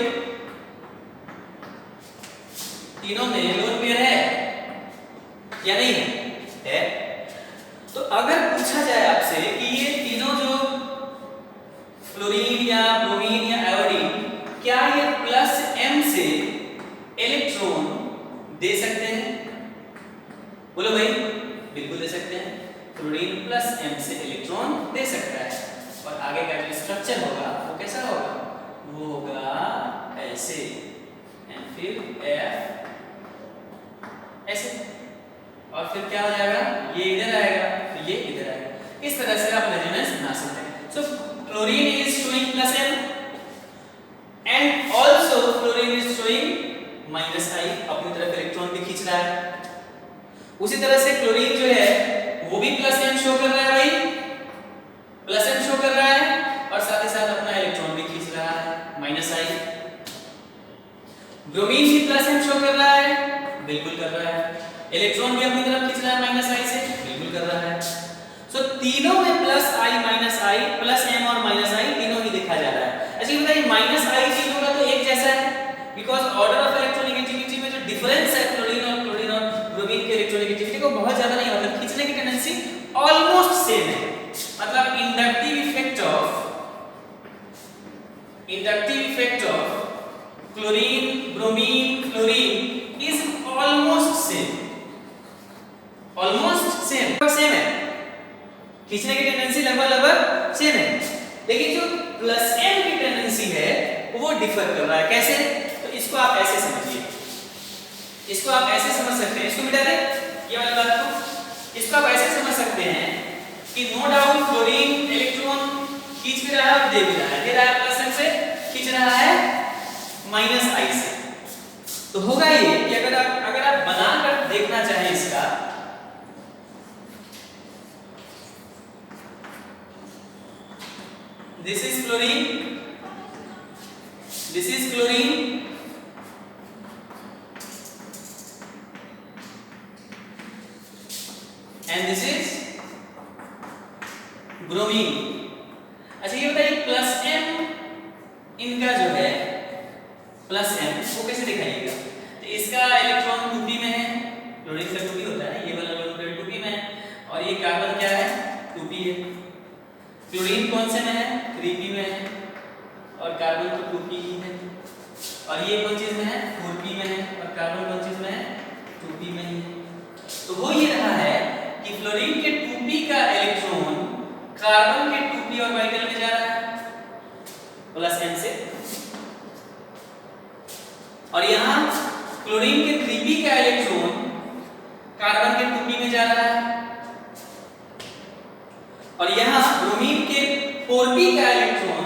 तीनों में लोन पेयर है या नहीं है? तो अगर पूछा जाए आपसे कि ये तीनों जो फ्लोरीन या ब्रोमीन या आयोडीन, क्या ये प्लस m से इलेक्ट्रॉन दे सकते हैं? बोलो भाई, बिल्कुल दे सकते हैं। फ्लोरीन प्लस m से इलेक्ट्रॉन दे सकता है। और आगे का जो स्ट्रक्चर होगा वो कैसा होगा? वो होगा ऐसे, एंड फिर ऐसे, और फिर क्या हो जाएगा? ये इधर आएगा, फिर ये इधर आएगा। इस तरह से आप रेजोनेंस बना सकते हैं। So fluorine is showing plus m and also fluorine is showing minus i, अपनी तरफ इलेक्ट्रॉन भी खींच रहा है। उसी तरह से क्लोरीन जो है वो भी प्लस m शो कर रहा है भाई, प्लस m शो कर रहा है, और साथ ही साथ अपना इलेक्ट्रॉन भी खींच रहा है, माइनस i। ब्रोमीन भी प्लस m शो कर रहा है, बिल्कुल कर रहा है। इलेक्ट्रॉन भी अपनी तरफ खींच रहा है माइनस i से, बिल्कुल कर रहा है। सो तीनों में plus i minus i, plus m और माइनस i तीनों ही देखा जा रहा है। अच्छा ये बताइए माइनस आई चेंज होगा तो एक जैसा है, बिकॉज ऑर्डर ऑफ इलेक्ट्रोनेगेटिविटी में जो डिफरेंस है क्लोरीन और ब्रोमीन के इलेक्ट्रोनेगेटिविटी को बहुत ज्यादा नहीं होता, खींचने की टेंडेंसी ऑलमोस्ट सेम है। मतलब inductive effect of chlorine bromine fluorine is almost same है, खींचने की टेंडेंसी लगभग सेम है, लेकिन जो प्लस एम की टेंडेंसी है वो डिफर कर रहा है। कैसे? तो इसको आप ऐसे समझिए, इसको आप ऐसे समझ सकते हैं, इसको मिटा दें ये वाली बात को, इसको आप ऐसे समझ सकते हैं कि नो डाउट क्लोरीन इलेक्ट्रॉन खींच भी रहा है और दे भी रहा है, दे रहा है प्लस एम से, खींच रहा है माइनस आई से। तो होगा ये कि अगर आप बनाकर देखना चाहें इसका, this is chlorine and this is bromine। अच्छा ये बताइए प्लस एम इनका जो है प्लस एम वो कैसे दिखाइएगा? तो इसका इलेक्ट्रॉन 2p में है, क्लोरीन का 2p होता है ना, ये वाला इलेक्ट्रॉन 2p में है, और ये कार्बन क्या है 2p है। क्लोरीन कौन से में है 3p में है, और कार्बन तो 2p ही है, और ये कौन चीज में है 4p में है, और कार्बन कौन चीज में है 2p में ही है। तो वो ये रहा है कि फ्लोरीन के 2p का इलेक्ट्रॉन कार्बन के 2p ऑर्बिटल में जा रहा है प्लस m से, और यहाँ क्लोरीन के 3p का इलेक्ट्रॉन कार्बन के 2p में जा रहा है, और यहाँ ब्रोमीन के 4p का इलेक्ट्रॉन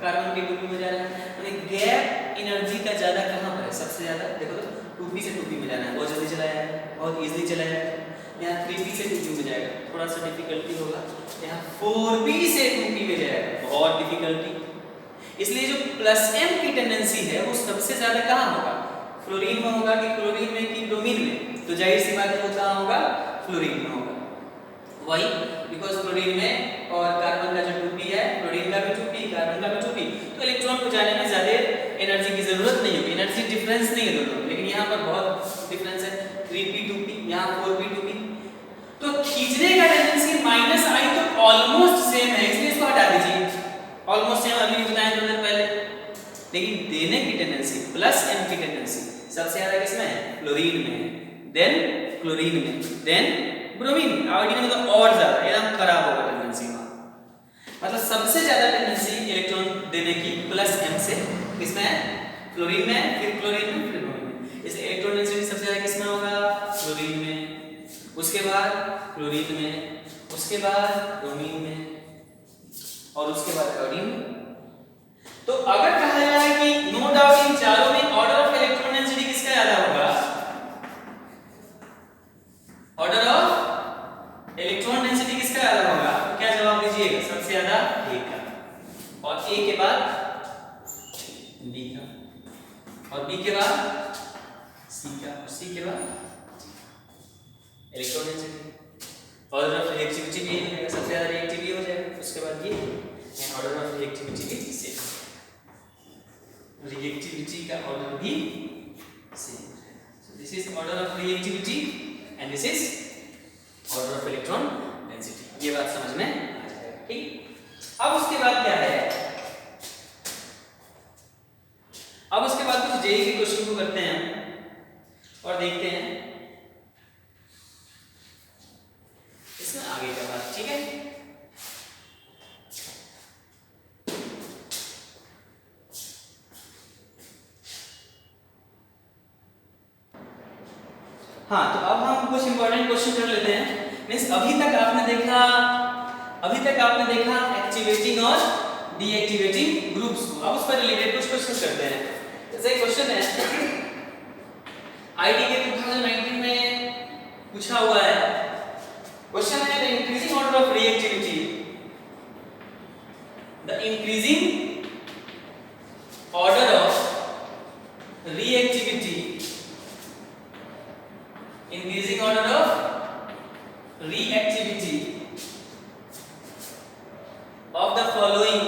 कार्बन के 2p में जा रहा है। तो गैप एनर्जी का ज्यादा कहां पर है? सबसे ज्यादा देखो तो 2p से 2p में जाना है, बहुत जल्दी चला जाएगा, बहुत इजीली चला जाएगा। यहाँ 3p से 2p में जाएगा, थोड़ा सा डिफिकल्टी होगा। यहाँ 4p से 2p में जाएगा, बहुत डिफिकल्टी। इसलिए जो प्लस m की टेंडेंसी है वो सबसे ज्यादा कहां होगा? फ्लोरीन में होगा कि क्लोरीन में कि ब्रोमीन में? तो जाहिर सी बात है वो कहां होगा? फ्लोरीन में होगा। वही बिकॉज क्लोरीन में और कार्बन का जो 2p है, क्लोरीन का भी 2p कार्बन का भी 2p, तो इलेक्ट्रॉन को जाने में ज्यादा एनर्जी की जरूरत नहीं होगी, एनर्जी डिफरेंस नहीं है दोनों, लेकिन यहाँ पर बहुत डिफरेंस है, 3p 2p यहाँ 4p 2p। तो खींचने का टेंडेंसी माइनस आई तो ऑलमोस्ट सेम है, इसलिए इसको हटा दीजिए, ऑलमोस्ट सेम अभी बताया थोड़ी देर पहले। लेकिन देने की टेंडेंसी प्लस m की टेंडेंसी सबसे ज्यादा किसमें है? फ्लोरीन में, देन क्लोरीन में, देन ब्रोमीन। आयोडीन में तो और ज्यादा एकदम खराब होगा टेंडेंसी में, मतलब सबसे ज्यादा टेंडेंसी इलेक्ट्रॉन देने की प्लस m से किसमें है? फ्लोरीन में, फिर क्लोरीन में, फिर ब्रोमीन में। इसलिए इलेक्ट्रॉन डेंसिटी सबसे ज्यादा किसमें होगा? फ्लोरीन में, उसके बाद क्लोरीन में, उसके बाद ब्रोमीन में, और उसके बाद आयोडीन में। तो अगर कहा जाए कि नो डाउट इन चारों में ऑर्डर ऑफ इलेक्ट्रॉन डेंसिटी किसका ज्यादा होगा? ऑर्डर ऑफ इलेक्ट्रॉन डेंसिटी किसका ज्यादा होगा? क्या जवाब दीजिएगा? सबसे ज्यादा A का, और A के बाद B का, और B के बाद C का, और C के बाद electron density. Order of reactivity भी सबसे ज्यादा रिएक्टिव हो जाएगा, उसके बाद ये ऑर्डर ऑफ रिएक्टिविटी भी सेम, रिएक्टिविटी का ऑर्डर भी same. So this is order of reactivity and this is order of electron density. ये बात समझ में आ जाएगा, ठीक। अब उसके बाद क्या है? अब उसके बाद कुछ जेईई के क्वेश्चन को करते हैं और देखते हैं इसमें आगे का बात, ठीक है। हाँ, तो अब हम कुछ इंपॉर्टेंट क्वेश्चन कर लेते हैं। मींस अभी तक आपने देखा एक्टिवेटिंग और डीएक्टिवेटिंग ग्रुप्स को। अब उस पर रिलेटेड कुछ क्वेश्चन करते हैं। जैसे क्वेश्चन है आईडी के 2019 में पूछा हुआ है, क्वेश्चन है the increasing order of reactivity, the increasing order of reactivity, increasing order of reactivity of the following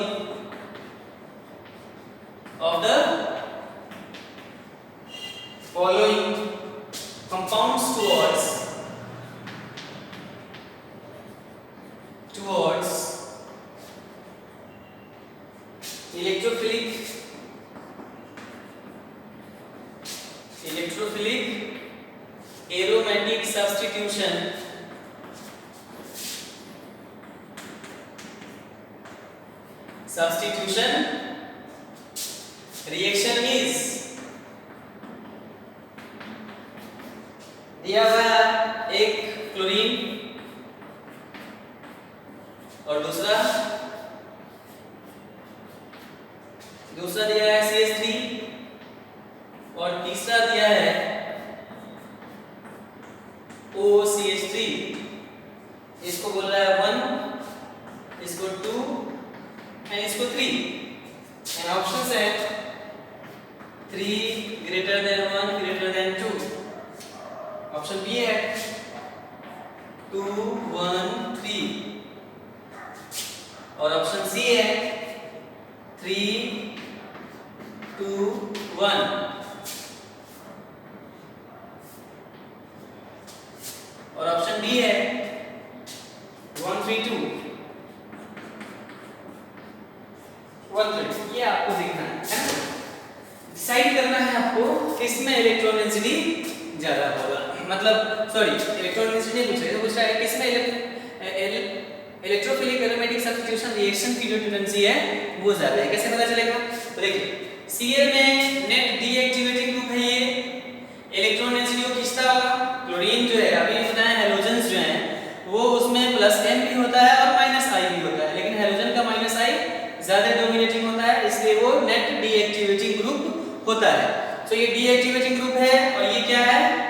following compounds towards electrophilic aromatic substitution reaction is दिया हुआ है एक क्लोरीन और दूसरा दिया है CH3 और तीसरा दिया है OCH3। इसको बोल रहा है 1, इसको 2 एंड इसको 3 एंड ऑप्शंस है 3 greater than 1 greater than 2। Option B है 2 1 3 और ऑप्शन सी है 3 2 1। और ऑप्शन डी है 1 3 2 1 3। ये आपको देखना है ना, डिसाइड करना है आपको किसमें इलेक्ट्रॉन डेंसिटी ज्यादा होगा, मतलब सॉरी इलेक्ट्रॉन डेंसिटी नहीं पूछ रहे, तो पूछ रहा है किसमें इलेक्ट्रोफिलिक एरोमेटिक सब्स्टिट्यूशन रिएक्शन की जो टेंडेंसी है वो ज्यादा है। कैसे पता चलेगा? तो देखिए Cl में नेट डीएक्टिवेटिंग ग्रुप है, ये इलेक्ट्रॉन डेंसिटी को खींचता होगा। क्लोरीन जो है अभी बताया हैलोजेंस जो हैं वो उसमें +m भी होता है और -i भी होता है, लेकिन हैलोजन का -i ज्यादा डोमिनेटिंग होता है, इसलिए वो नेट डीएक्टिवेटिंग ग्रुप होता है। तो ये डीएक्टिवेटिंग ग्रुप है और ये क्या है?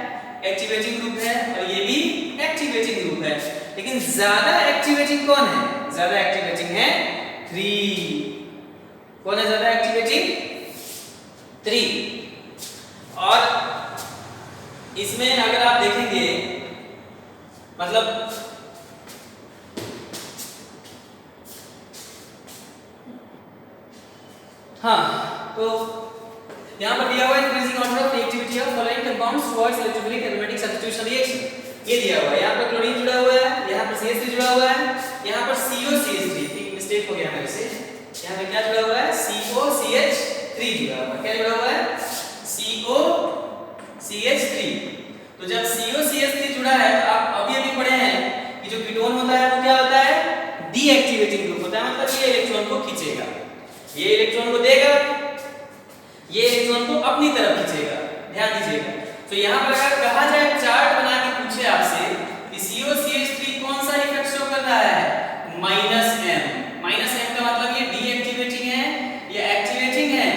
एक्टिवेटिंग ग्रुप है और ये भी एक्टिवेटिंग ग्रुप है। लेकिन ज्यादा एक्टिवेटिंग कौन है? ज्यादा एक्टिवेटिंग है 3। कौन है ज्यादा एक्टिवेटिंग? 3। और इसमें अगर आप देखेंगे मतलब हाँ, तो यहाँ पर दिया हुआ है increasing order of reactivity of following compounds towards electrophilic aromatic substitution reaction, ये दिया हुआ है। यहाँ पर क्लोरीन जुड़ा हुआ है, यहाँ पर CH3 जुड़ा हुआ है, यहाँ पर COCH3, एक मिस्टेक हो गया मेरे से, यहाँ पे क्या जुड़ा हुआ है? COCH3 जुड़ा हुआ है। क्या जुड़ा हुआ है? COCH3। तो जब COCH3 जुड़ा है तो आप अभी पढ़े हैं कि जो कीटोन होता है वो क्या होता है? डीएक्टिवेटिंग ग्रुप होता है, मतलब ये इलेक्ट्रॉन को खींचेगा, ये इलेक्ट्रॉन को देगा, ये इलेक्ट्रॉन को अपनी तरफ खींचेगा। ध्यान दीजिएगा। तो यहाँ पर अगर कहा जाए चार्ट बना के पूछे आपसे कि COCH3 कौन सा इफेक्ट शो कर रहा है? -m। -m का मतलब ये डीएक्टिवेटिंग है या एक्टिवेटिंग है?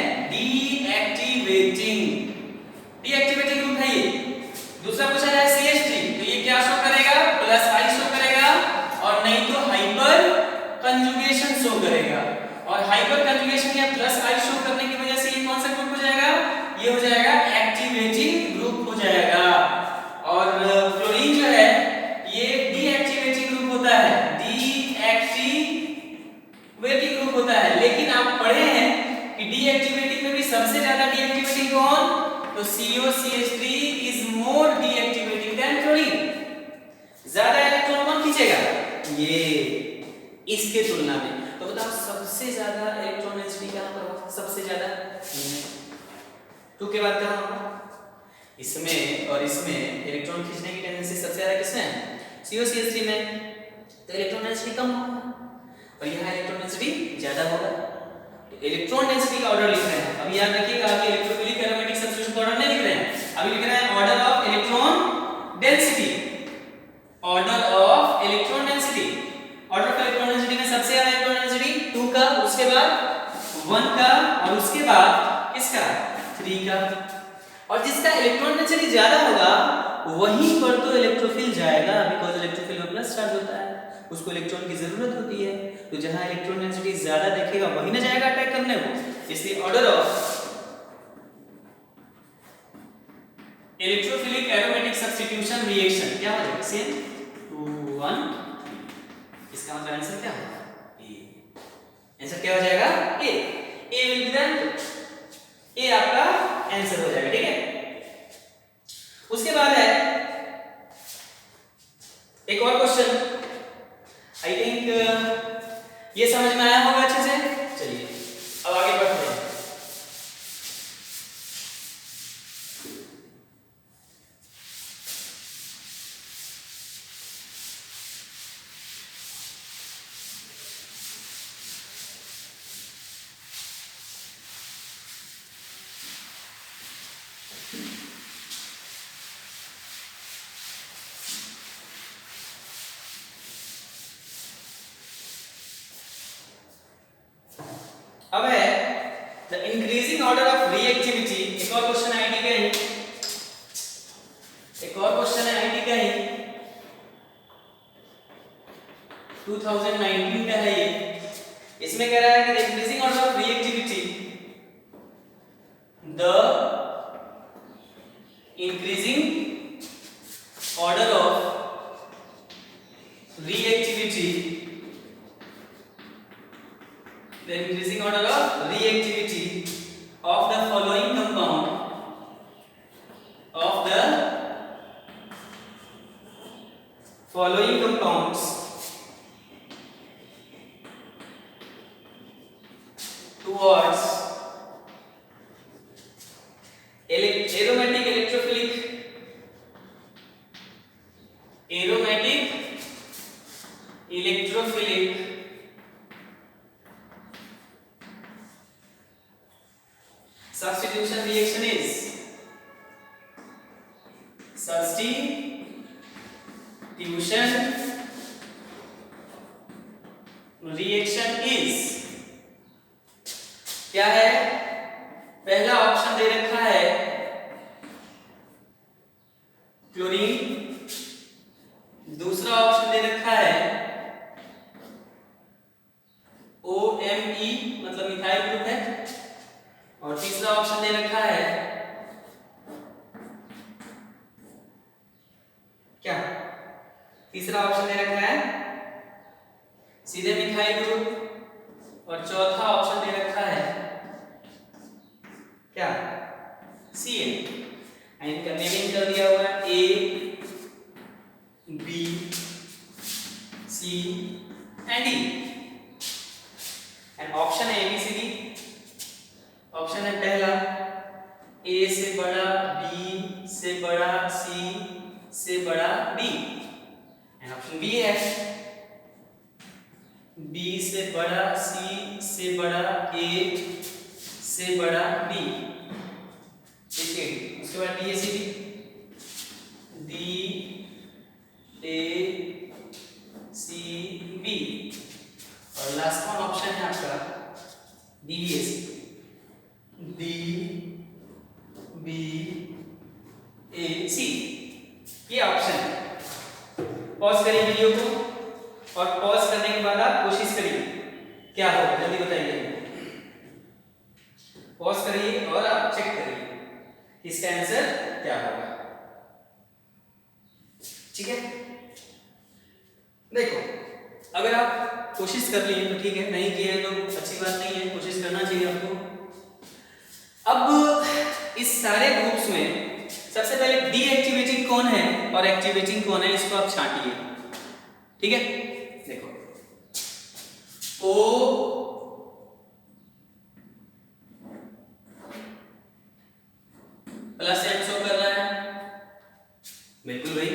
डीएक्टिवेटिंग ग्रुप है ये। दूसरा पूछा जाए CH3 तो ये क्या शो करेगा? +i शो करेगा और नहीं तो हाइपर कंजुगेशन शो करेगा। और हाइपर कंजुगेशन या +i शो करने की वजह से ये कौन सा ग्रुप हो जाएगा? ये हो जाएगा एक्टिवेटिंग ग्रुप हो जाएगा। और क्लोरीन जो है ये डीएक्टिवेटिंग ग्रुप होता है, डीएक्टिवेटिंग ग्रुप होता है। लेकिन आप पढ़े हैं कि डीएक्टिवेटिंग में भी सबसे ज्यादा डीएक्टिवेटिंग कौन? तो COCH3 is more deactivating than chlorine. ज्यादा इलेक्ट्रॉन कौन खींचेगा? ये इसके तुलना में। तो बताओ सबसे ज्यादा इलेक्ट्रॉन डेंसिटी कहां पर होगा? सबसे ज्यादा 2 के बाद कहां होगा? इसमें और इसमें इलेक्ट्रॉन खींचने की टेंडेंसी सबसे ज्यादा किसमें है? COCH3 में। तो इलेक्ट्रॉन डेंसिटी कम होगा और यहां इलेक्ट्रॉन डेंसिटी ज्यादा होगा। तो इलेक्ट्रॉन डेंसिटी का ऑर्डर लिख रहे हैं। अभी याद रखिएगा कि इलेक्ट्रोफिलिक एरोमेटिक सब्स्टिट्यूशन का ऑर्डर नहीं लिख रहे हैं, अभी लिख रहे हैं order of electron density. Order of electron density, order of electron density में सबसे ज्यादा इलेक्ट्रॉन डेंसिटी 2 का, उसके बाद 1 का और उसके बाद किसका? 3 का। और जिसका इलेक्ट्रॉन डेंसिटी ज्यादा होगा वहीं पर तो इलेक्ट्रोफिल जाएगा, बिकॉज़ इलेक्ट्रोफिल में प्लस चार्ज होता है, उसको इलेक्ट्रॉन की जरूरत होती है। तो जहां इलेक्ट्रॉन डेंसिटी ज्यादा देखेगा वहीं ना जाएगा अटैक करने को। इसलिए order of electrophilic aromatic substitution reaction क्या हो जाएगा? सेम 2 1। इसका मतलब आंसर क्या होगा? ए। आंसर क्या हो जाएगा? ए। ए विल बी द ए आपका आंसर हो जाएगा। ठीक है। एक और क्वेश्चन, आई थिंक ये समझ में आया होगा अच्छे से। चलिए अब आगे बढ़ते हैं। अब है the increasing order of reactivity. एक और क्वेश्चन है आईटी का ही, एक और क्वेश्चन है आईटी का ही, 2019 का है ये। इसमें कह रहा है कि the increasing order of reactivity, the increasing order of reactivity, the increasing order of reactivity of the following compound, of the following compounds towards aromatic electrophilic, aromatic electrophilic substitution reaction is, substitution reaction is क्या है? पहला ऑप्शन दे रखा है क्लोरीन, दूसरा ऑप्शन दे रखा है OMe मतलब मिथाइल ग्रुप है, और तीसरा ऑप्शन दे रखा है क्या? तीसरा ऑप्शन दे रखा है सीधे मिथाइल ग्रुप, और चौथा ऑप्शन दे रखा है क्या? CN। इनका नेमिंग कर दिया हुआ है A, B, C and D, and option है ABCD। ऑप्शन है पहला A से बड़ा, B से बड़ा, C से बड़ा, D, एंड ऑप्शन B है B से बड़ा, C से बड़ा, A से बड़ा, D। देखिए उसके बाद DACD, D A C B, और लास्ट वन ऑप्शन है आपका DBAC, D B A C। ये ऑप्शन है। पॉज करिए वीडियो को, और पॉज करने के बाद आप कोशिश करिए क्या होगा, जल्दी बताइए। पॉज करिए और आप चेक करिए इसका आंसर क्या होगा। ठीक है, देखो अगर आप कोशिश कर लिए तो ठीक है, नहीं किए तो अच्छी बात नहीं है, कोशिश करना चाहिए आपको। अब इस सारे ग्रुप्स में सबसे पहले डीएक्टिवेटिंग कौन है और एक्टिवेटिंग कौन है, इसको आप छांटिए। ठीक है, देखो O प्लस M शो कर रहा है, बिल्कुल भाई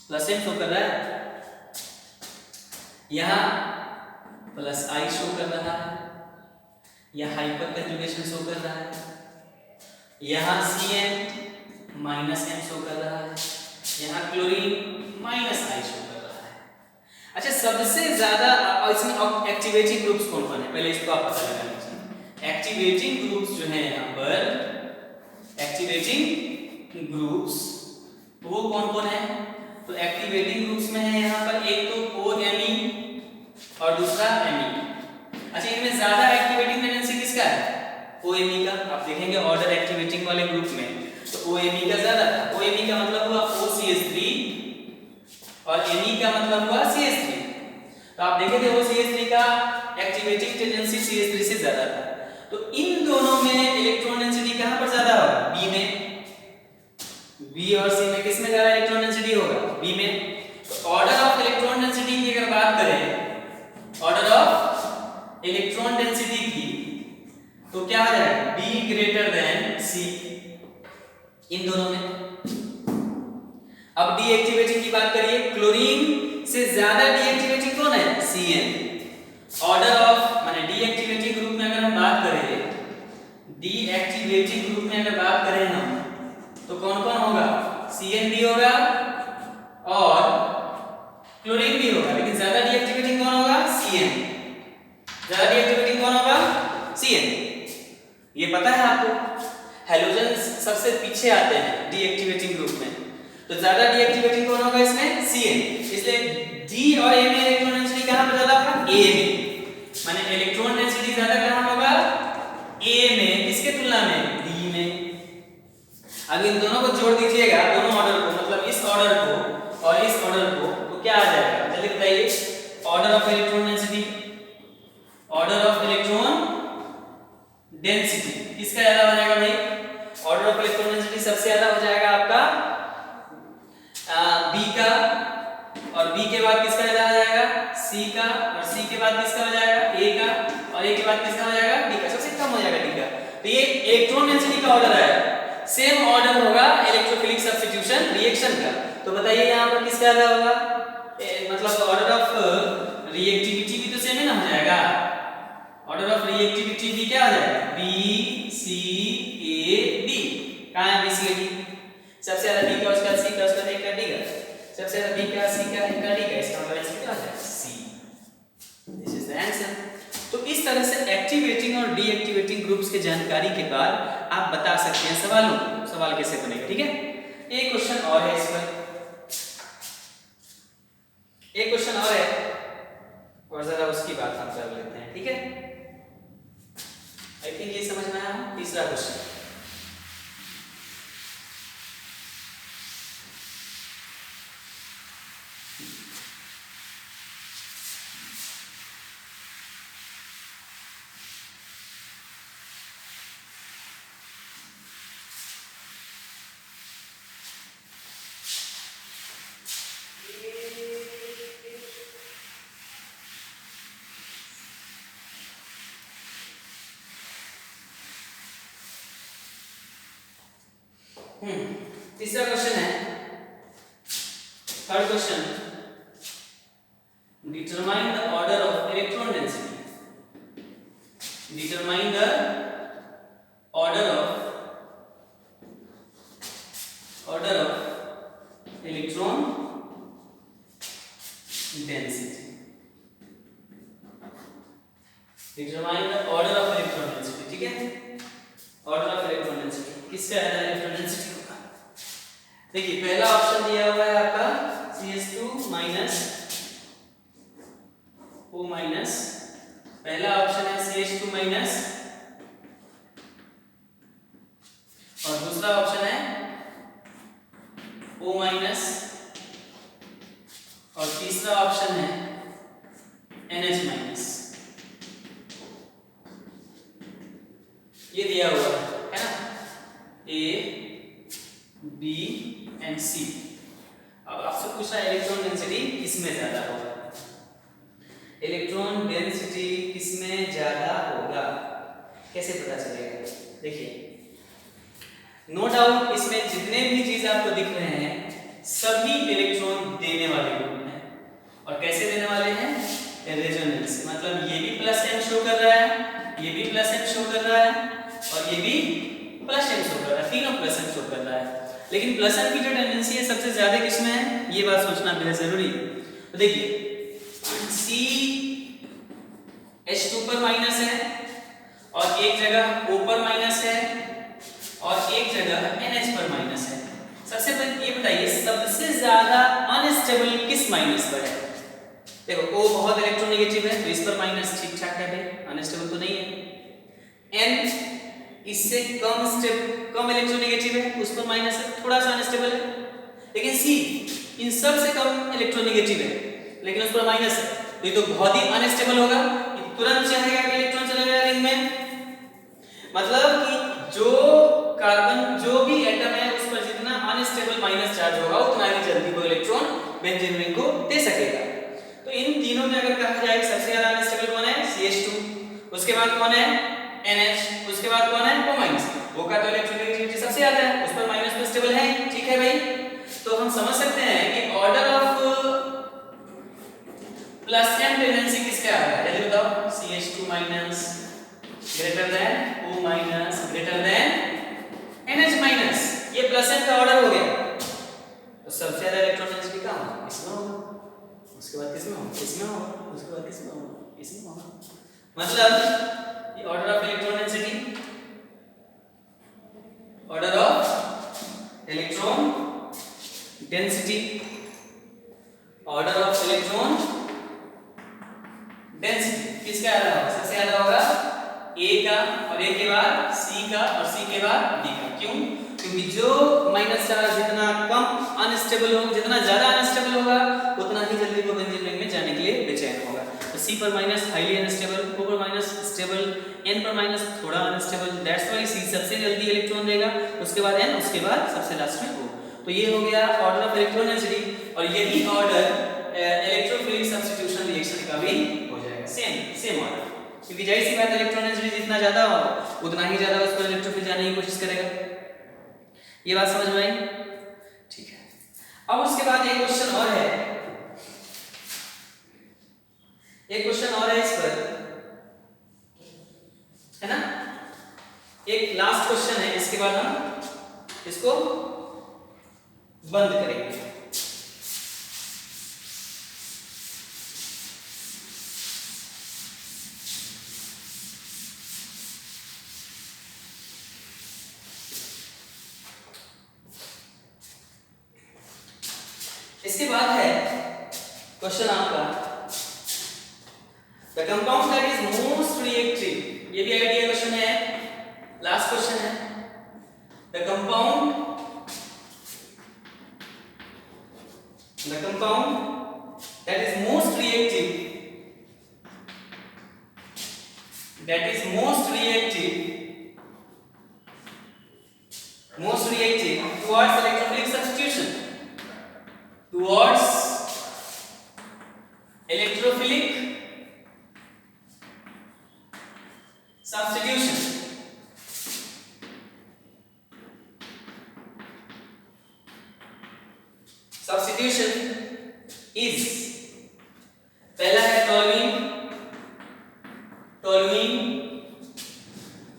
प्लस M शो कर रहा है, यहां प्लस I शो कर रहा है, यह हाइपर कंजुगेशन शो कर रहा है, यहां CN माइनस M शो कर रहा है, यहां क्लोरीन माइनस I शो कर रहा है। अच्छा, सबसे ज्यादा इसमें एक्टिवेटिंग ग्रुप्स कौन कौन है, पहले इसको आप पता लगा लीजिए। एक्टिवेटिंग ग्रुप्स जो है यहां पर, एक्टिवेटिंग ग्रुप्स वो कौन कौन है? तो एक्टिवेटिंग ग्रुप्स में है यहां पर एक तो OMe और दूसरा Me। अच्छा, इनमें ज्यादा एक्टिवेटिंग टेंडेंसी किसका है? OMe का। आप देखेंगे ऑर्डर एक्टिवेटिंग वाले ग्रुप में तो OMe का ज्यादा था। OMe का मतलब हुआ OCH3 और Me का मतलब हुआ CH3। तो आप देखेंगे OCH3 का एक्टिवेटिंग टेंडेंसी CH3 से ज्यादा था। तो इन दोनों में इलेक्ट्रॉन डेंसिटी कहां पर ज्यादा होगा? B में। B और C में किसमें ज्यादा इलेक्ट्रॉन डेंसिटी ग्रेटर देन सी, इन दोनों में। अब डीएक्टिवेटिंग की बात करिए, क्लोरीन से ज्यादा डीएक्टिवेटिंग कौन है? CN। ऑर्डर ऑफ माने डीएक्टिवेटिंग ग्रुप में अगर हम बात करें, डीएक्टिवेटिंग ग्रुप में अगर बात करें हम, तो कौन कौन होगा? CN भी होगा और क्लोरीन भी होगा, लेकिन ज्यादा डीएक्टिवेटिंग कौन होगा? CN। ज्यादा डीएक्टिवेटिंग कौन होगा? CN। ये पता है आपको? हैलोजन्स सबसे पीछे आते हैं डीएक्टिवेटिंग ग्रुप में, तो ज्यादा डीएक्टिवेटिंग कौन होगा इसमें? CN। इसलिए D और A में इलेक्ट्रॉन डेंसिटी कहां पर ज्यादा होगा? A में। माने इलेक्ट्रॉन डेंसिटी ज्यादा कहां होगा? A में। किसके तुलना में? D में। अब इन दोनों को जोड़ दीजिएगा, दोनों ऑर्डर को, मतलब इस ऑर्डर को और इस ऑर्डर को, तो क्या आ जाएगा? जल्दी बताइए। Order of electron density, order of electron density किसका ज्यादा हो जाएगा भाई? ऑर्डर ऑफ इलेक्ट्रॉन डेंसिटी सबसे ज्यादा हो जाएगा आपका B का, और B के बाद किसका ज्यादा हो जाएगा? C का, और C के बाद किसका हो जाएगा? A का, और A के बाद किसका हो जाएगा? D का। सबसे कम हो जाएगा D का। तो ये इलेक्ट्रॉन डेंसिटी का ऑर्डर है। सेम ऑर्डर होगा इलेक्ट्रोफिलिक सब्स्टिट्यूशन रिएक्शन का। तो बताइए यहाँ पर किसका ज्यादा होगा? मतलब ऑर्डर ऑफ रिएक्टिविटी भी तो सेम ही ना हो जाएगा। ऑर्डर ऑफ रिएक्टिविटी भी क्या हो जाएगा? B C A D। कहाँ है B C A D? सबसे ज्यादा B का, उसका C का, उसका A का, D का। सबसे ज्यादा B का, C का, A का, D का। इसका मतलब आंसर क्या हो जाएगा? C। This is the answer. तो इस तरह से एक्टिवेटिंग और डीएक्टिवेटिंग ग्रुप्स के जानकारी के बाद आप बता सकते हैं सवाल कैसे बनेगा। ठीक है, एक क्वेश्चन और है इस पर, एक क्वेश्चन और है और जरा उसकी बात हम कर लेते हैं। ठीक है, आई थिंक ये समझ में आया। तीसरा क्वेश्चन, तीसरा क्वेश्चन है, third question, determine the order of electron density, determine the order of electron density, determine the order of electron density. ठीक है, ऑर्डर ऑफ इलेक्ट्रॉन डेंसिटी किसका है? इलेक्ट्रॉन डेंसिटी होगा। देखिए पहला ऑप्शन दिया हुआ है आपका CH2 माइनस O माइनस, पहला ऑप्शन है CH2 माइनस, और दूसरा ऑप्शन है O माइनस, और तीसरा ऑप्शन है NH माइनस। ये दिया हुआ है ना, A B एंड C। अब आपसे पूछा इलेक्ट्रॉन डेंसिटी किसमें ज्यादा होगा? इलेक्ट्रॉन डेंसिटी किसमें ज्यादा होगा, कैसे पता चलेगा? देखिए नो डाउट इसमें जितने भी चीज आपको दिख रहे हैं सभी इलेक्ट्रॉन देने वाले ग्रुप हैं, और कैसे देने वाले हैं? रेजोनेंस, मतलब ये भी प्लस m शो कर रहा है, ये भी प्लस m शो कर रहा है, और ये भी प्लस m शो कर रहा है, तीनों प्लस m शो कर रहा है। लेकिन प्लस m की जो टेंडेंसी है सबसे ज्यादा किसमें है, ये बात सोचना बेहद जरूरी है। तो देखिए CH2 पर माइनस है, और एक जगह O पर माइनस है, और एक जगह NH पर माइनस है। सबसे पहले ये बताइए सबसे ज्यादा अनस्टेबल किस माइनस पर है? देखो O बहुत इलेक्ट्रोनेगेटिव है तो इस पर माइनस ठीक ठाक है भाई, अनस्टेबल तो नहीं है। N इससे कम इलेक्ट्रोनेगेटिव है, उस पर माइनस है, थोड़ा सा अनस्टेबल है। लेकिन C इन सब से कम इलेक्ट्रोनेगेटिव है लेकिन उस पर माइनस है, तो ये तो बहुत ही अनस्टेबल होगा, ये तुरंत चाहेगा कि इलेक्ट्रॉन चला जाए रिंग में। मतलब कि जो भी एटम है उस पर जितना अनस्टेबल माइनस चार्ज होगा उतना ही जल्दी वो इलेक्ट्रॉन बेंजीन रिंग को दे सकेगा। तो इन तीनों में अगर कहा जाए सबसे ज्यादा अनस्टेबल कौन है? CH2, उसके बाद कौन है? NH, उसके बाद कौन है? O-। का तो इलेक्ट्रोनेगेटिविटी सबसे ज्यादा है, उस पर माइनस तो स्टेबल है, ठीक है भाई। तो हम समझ सकते हैं कि order of plus N tendency किसके आ रहा है, जल्दी बताओ। CH2 minus greater than O minus greater than NH minus, ये प्लस एन का ऑर्डर हो गया। तो सबसे ज्यादा इलेक्ट्रॉन डेंसिटी कहां होगा, इसमें होगा, उसके बाद किसमें होगा, इसमें होगा, उसके बाद किसमें होगा, इसमें होगा। मतलब ये order of electron density, order of electron density, order of electron density किसका आ रहा होगा, सबसे ज्यादा होगा A का, और A के बाद C का, और C के बाद D का। क्यों? क्योंकि जो माइनस चार्ज जितना कम अनस्टेबल होगा, जितना ज्यादा अनस्टेबल होगा, उतना ही जल्दी वो बेंजीन रिंग में जाने के लिए बेचैन होगा। तो C पर माइनस हाईली अनस्टेबल, O पर माइनस स्टेबल, N पर माइनस थोड़ा अनस्टेबल, दैट्स व्हाई C सबसे जल्दी इलेक्ट्रॉन देगा, उसके बाद N, उसके बाद सबसे लास्ट में O। तो ये हो गया ऑर्डर ऑफ इलेक्ट्रॉन डेंसिटी, और यही ऑर्डर इलेक्ट्रोफिलिक सब्स्टिट्यूशन रिएक्शन का भी हो जाएगा, सेम ऑर्डर। क्योंकि जाहिर सी बात है इलेक्ट्रॉन डेंसिटी जितना ज्यादा हो उतना ही ज्यादा उस पर इलेक्ट्रोफिल जाने की कोशिश करेगा। ये बात समझ में आई? ठीक है। अब उसके बाद एक क्वेश्चन और है, एक क्वेश्चन और है इस पर, है ना, एक लास्ट क्वेश्चन है, इसके बाद हम इसको बंद करेंगे। इसके बाद है क्वेश्चन आपका, the compound that is most reactive, ये भी आइडिया क्वेश्चन है, लास्ट क्वेश्चन है। The compound that is most reactive, towards electrophilic substitution, towards electrophilic substitution is, पहला है टोल्यूइन,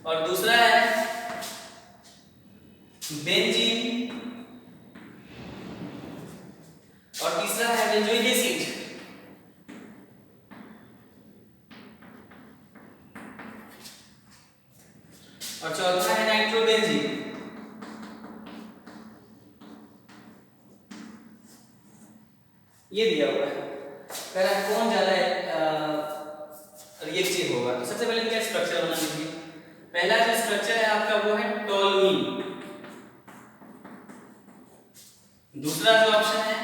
और दूसरा है बेंजीन, और तीसरा है बेंजोइक एसिड, और चौथा है नाइट्रोबेंजीन। ये दिया हुआ है, कह रहा है कौन ज्यादा रिएक्टिव होगा। तो सबसे पहले क्या स्ट्रक्चर बना लीजिए। पहला जो स्ट्रक्चर है आपका वो है टोल्यूइन, दूसरा जो ऑप्शन है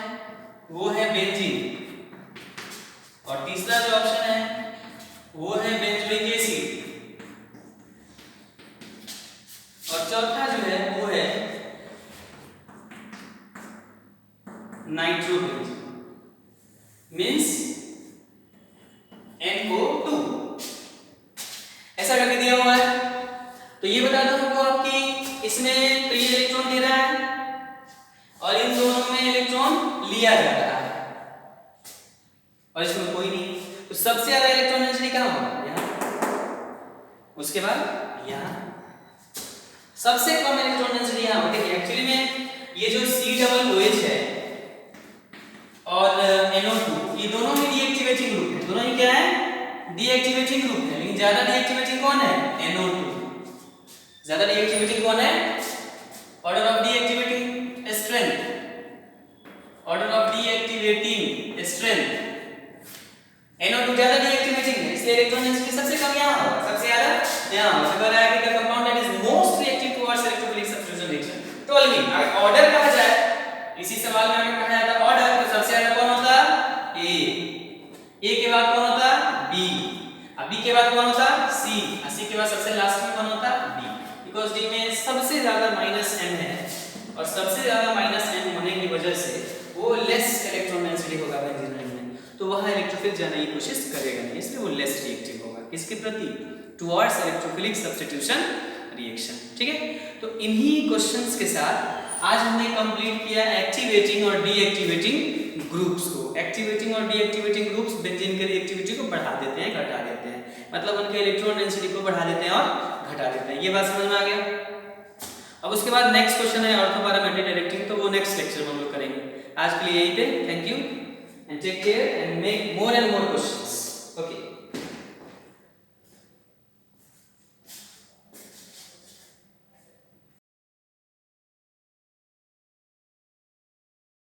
वो है बेंजीन, और तीसरा जो ऑप्शन है वो है बेंजोइक एसिड, और चौथा जो है वो है नाइट्रोबेंजीन, मीन्स NO2। ऐसा करके दिया हुआ है। तो ये बता दो हमको आपकी, इसमें तो ये इलेक्ट्रॉन दे रहा है और इन दोनों में इलेक्ट्रॉन लिया जा रहा है, और इसमें कोई नहीं। तो सबसे ज्यादा इलेक्ट्रॉन डेंसिटी कहां होगा, यहां, उसके बाद यहां, सबसे कम इलेक्ट्रॉन डेंसिटी यहां होगी। एक्चुअली में ये जो C+OH है और NO2, ये दोनों ही डीएक्टिवेटिंग ग्रुप है, दोनों ही क्या है, डीएक्टिवेटिंग ग्रुप है। लेकिन ज्यादा डीएक्टिवेटिंग कौन है, NO2। ज्यादा डीएक्टिवेटिंग कौन है, order of deactivating strength, order of deactivating strength NO2 ज्यादा डीएक्टिवेटिंग है, इसलिए इलेक्ट्रॉन डेंसिटी सबसे कम यहां होगा, सबसे ज्यादा यहां होगा। फिर है कि the compound that is most reactive towards electrophilic substitution reaction toluene. अगर ऑर्डर कहा जाए, इसी सवाल में अगर कहा जाता ऑर्डर, तो सबसे ज्यादा कौन होता, A के बाद कौन होता, B, अब B के बाद कौन होता, C, और C के बाद सबसे लास्ट में कौन होता, D, बिकॉज़ D में सबसे ज्यादा -m है, और सबसे ज्यादा -m होने की वजह से वो लेस इलेक्ट्रॉन डेंसिटी होगा बेंजीन रिंग में, तो वहां इलेक्ट्रोफिल जाने की कोशिश करेगा नहीं, इसलिए वो लेस रिएक्टिव होगा। किसके प्रति, टुवर्ड्स इलेक्ट्रोफिलिक सब्स्टिट्यूशन रिएक्शन। ठीक है, तो इन्हीं क्वेश्चंस के साथ आज हमने कंप्लीट किया एक्टिवेटिंग और डीएक्टिवेटिंग ग्रुप्स को। एक्टिवेटिंग और डीएक्टिवेटिंग ग्रुप्स बेंजीन के रिएक्टिविटी को बढ़ा देते हैं, घटा देते हैं, मतलब उनके इलेक्ट्रॉन डेंसिटी को बढ़ा देते हैं और घटा देते हैं। ये बात समझ में आ गया। अब उसके बाद नेक्स्ट क्वेश्चन है ऑर्थोपैरामेट्रिक डायरेक्टिंग, तो वो नेक्स्ट लेक्चर में हम लोग करेंगे। आज के लिए यही पे, thank you and take care and make more and more questions.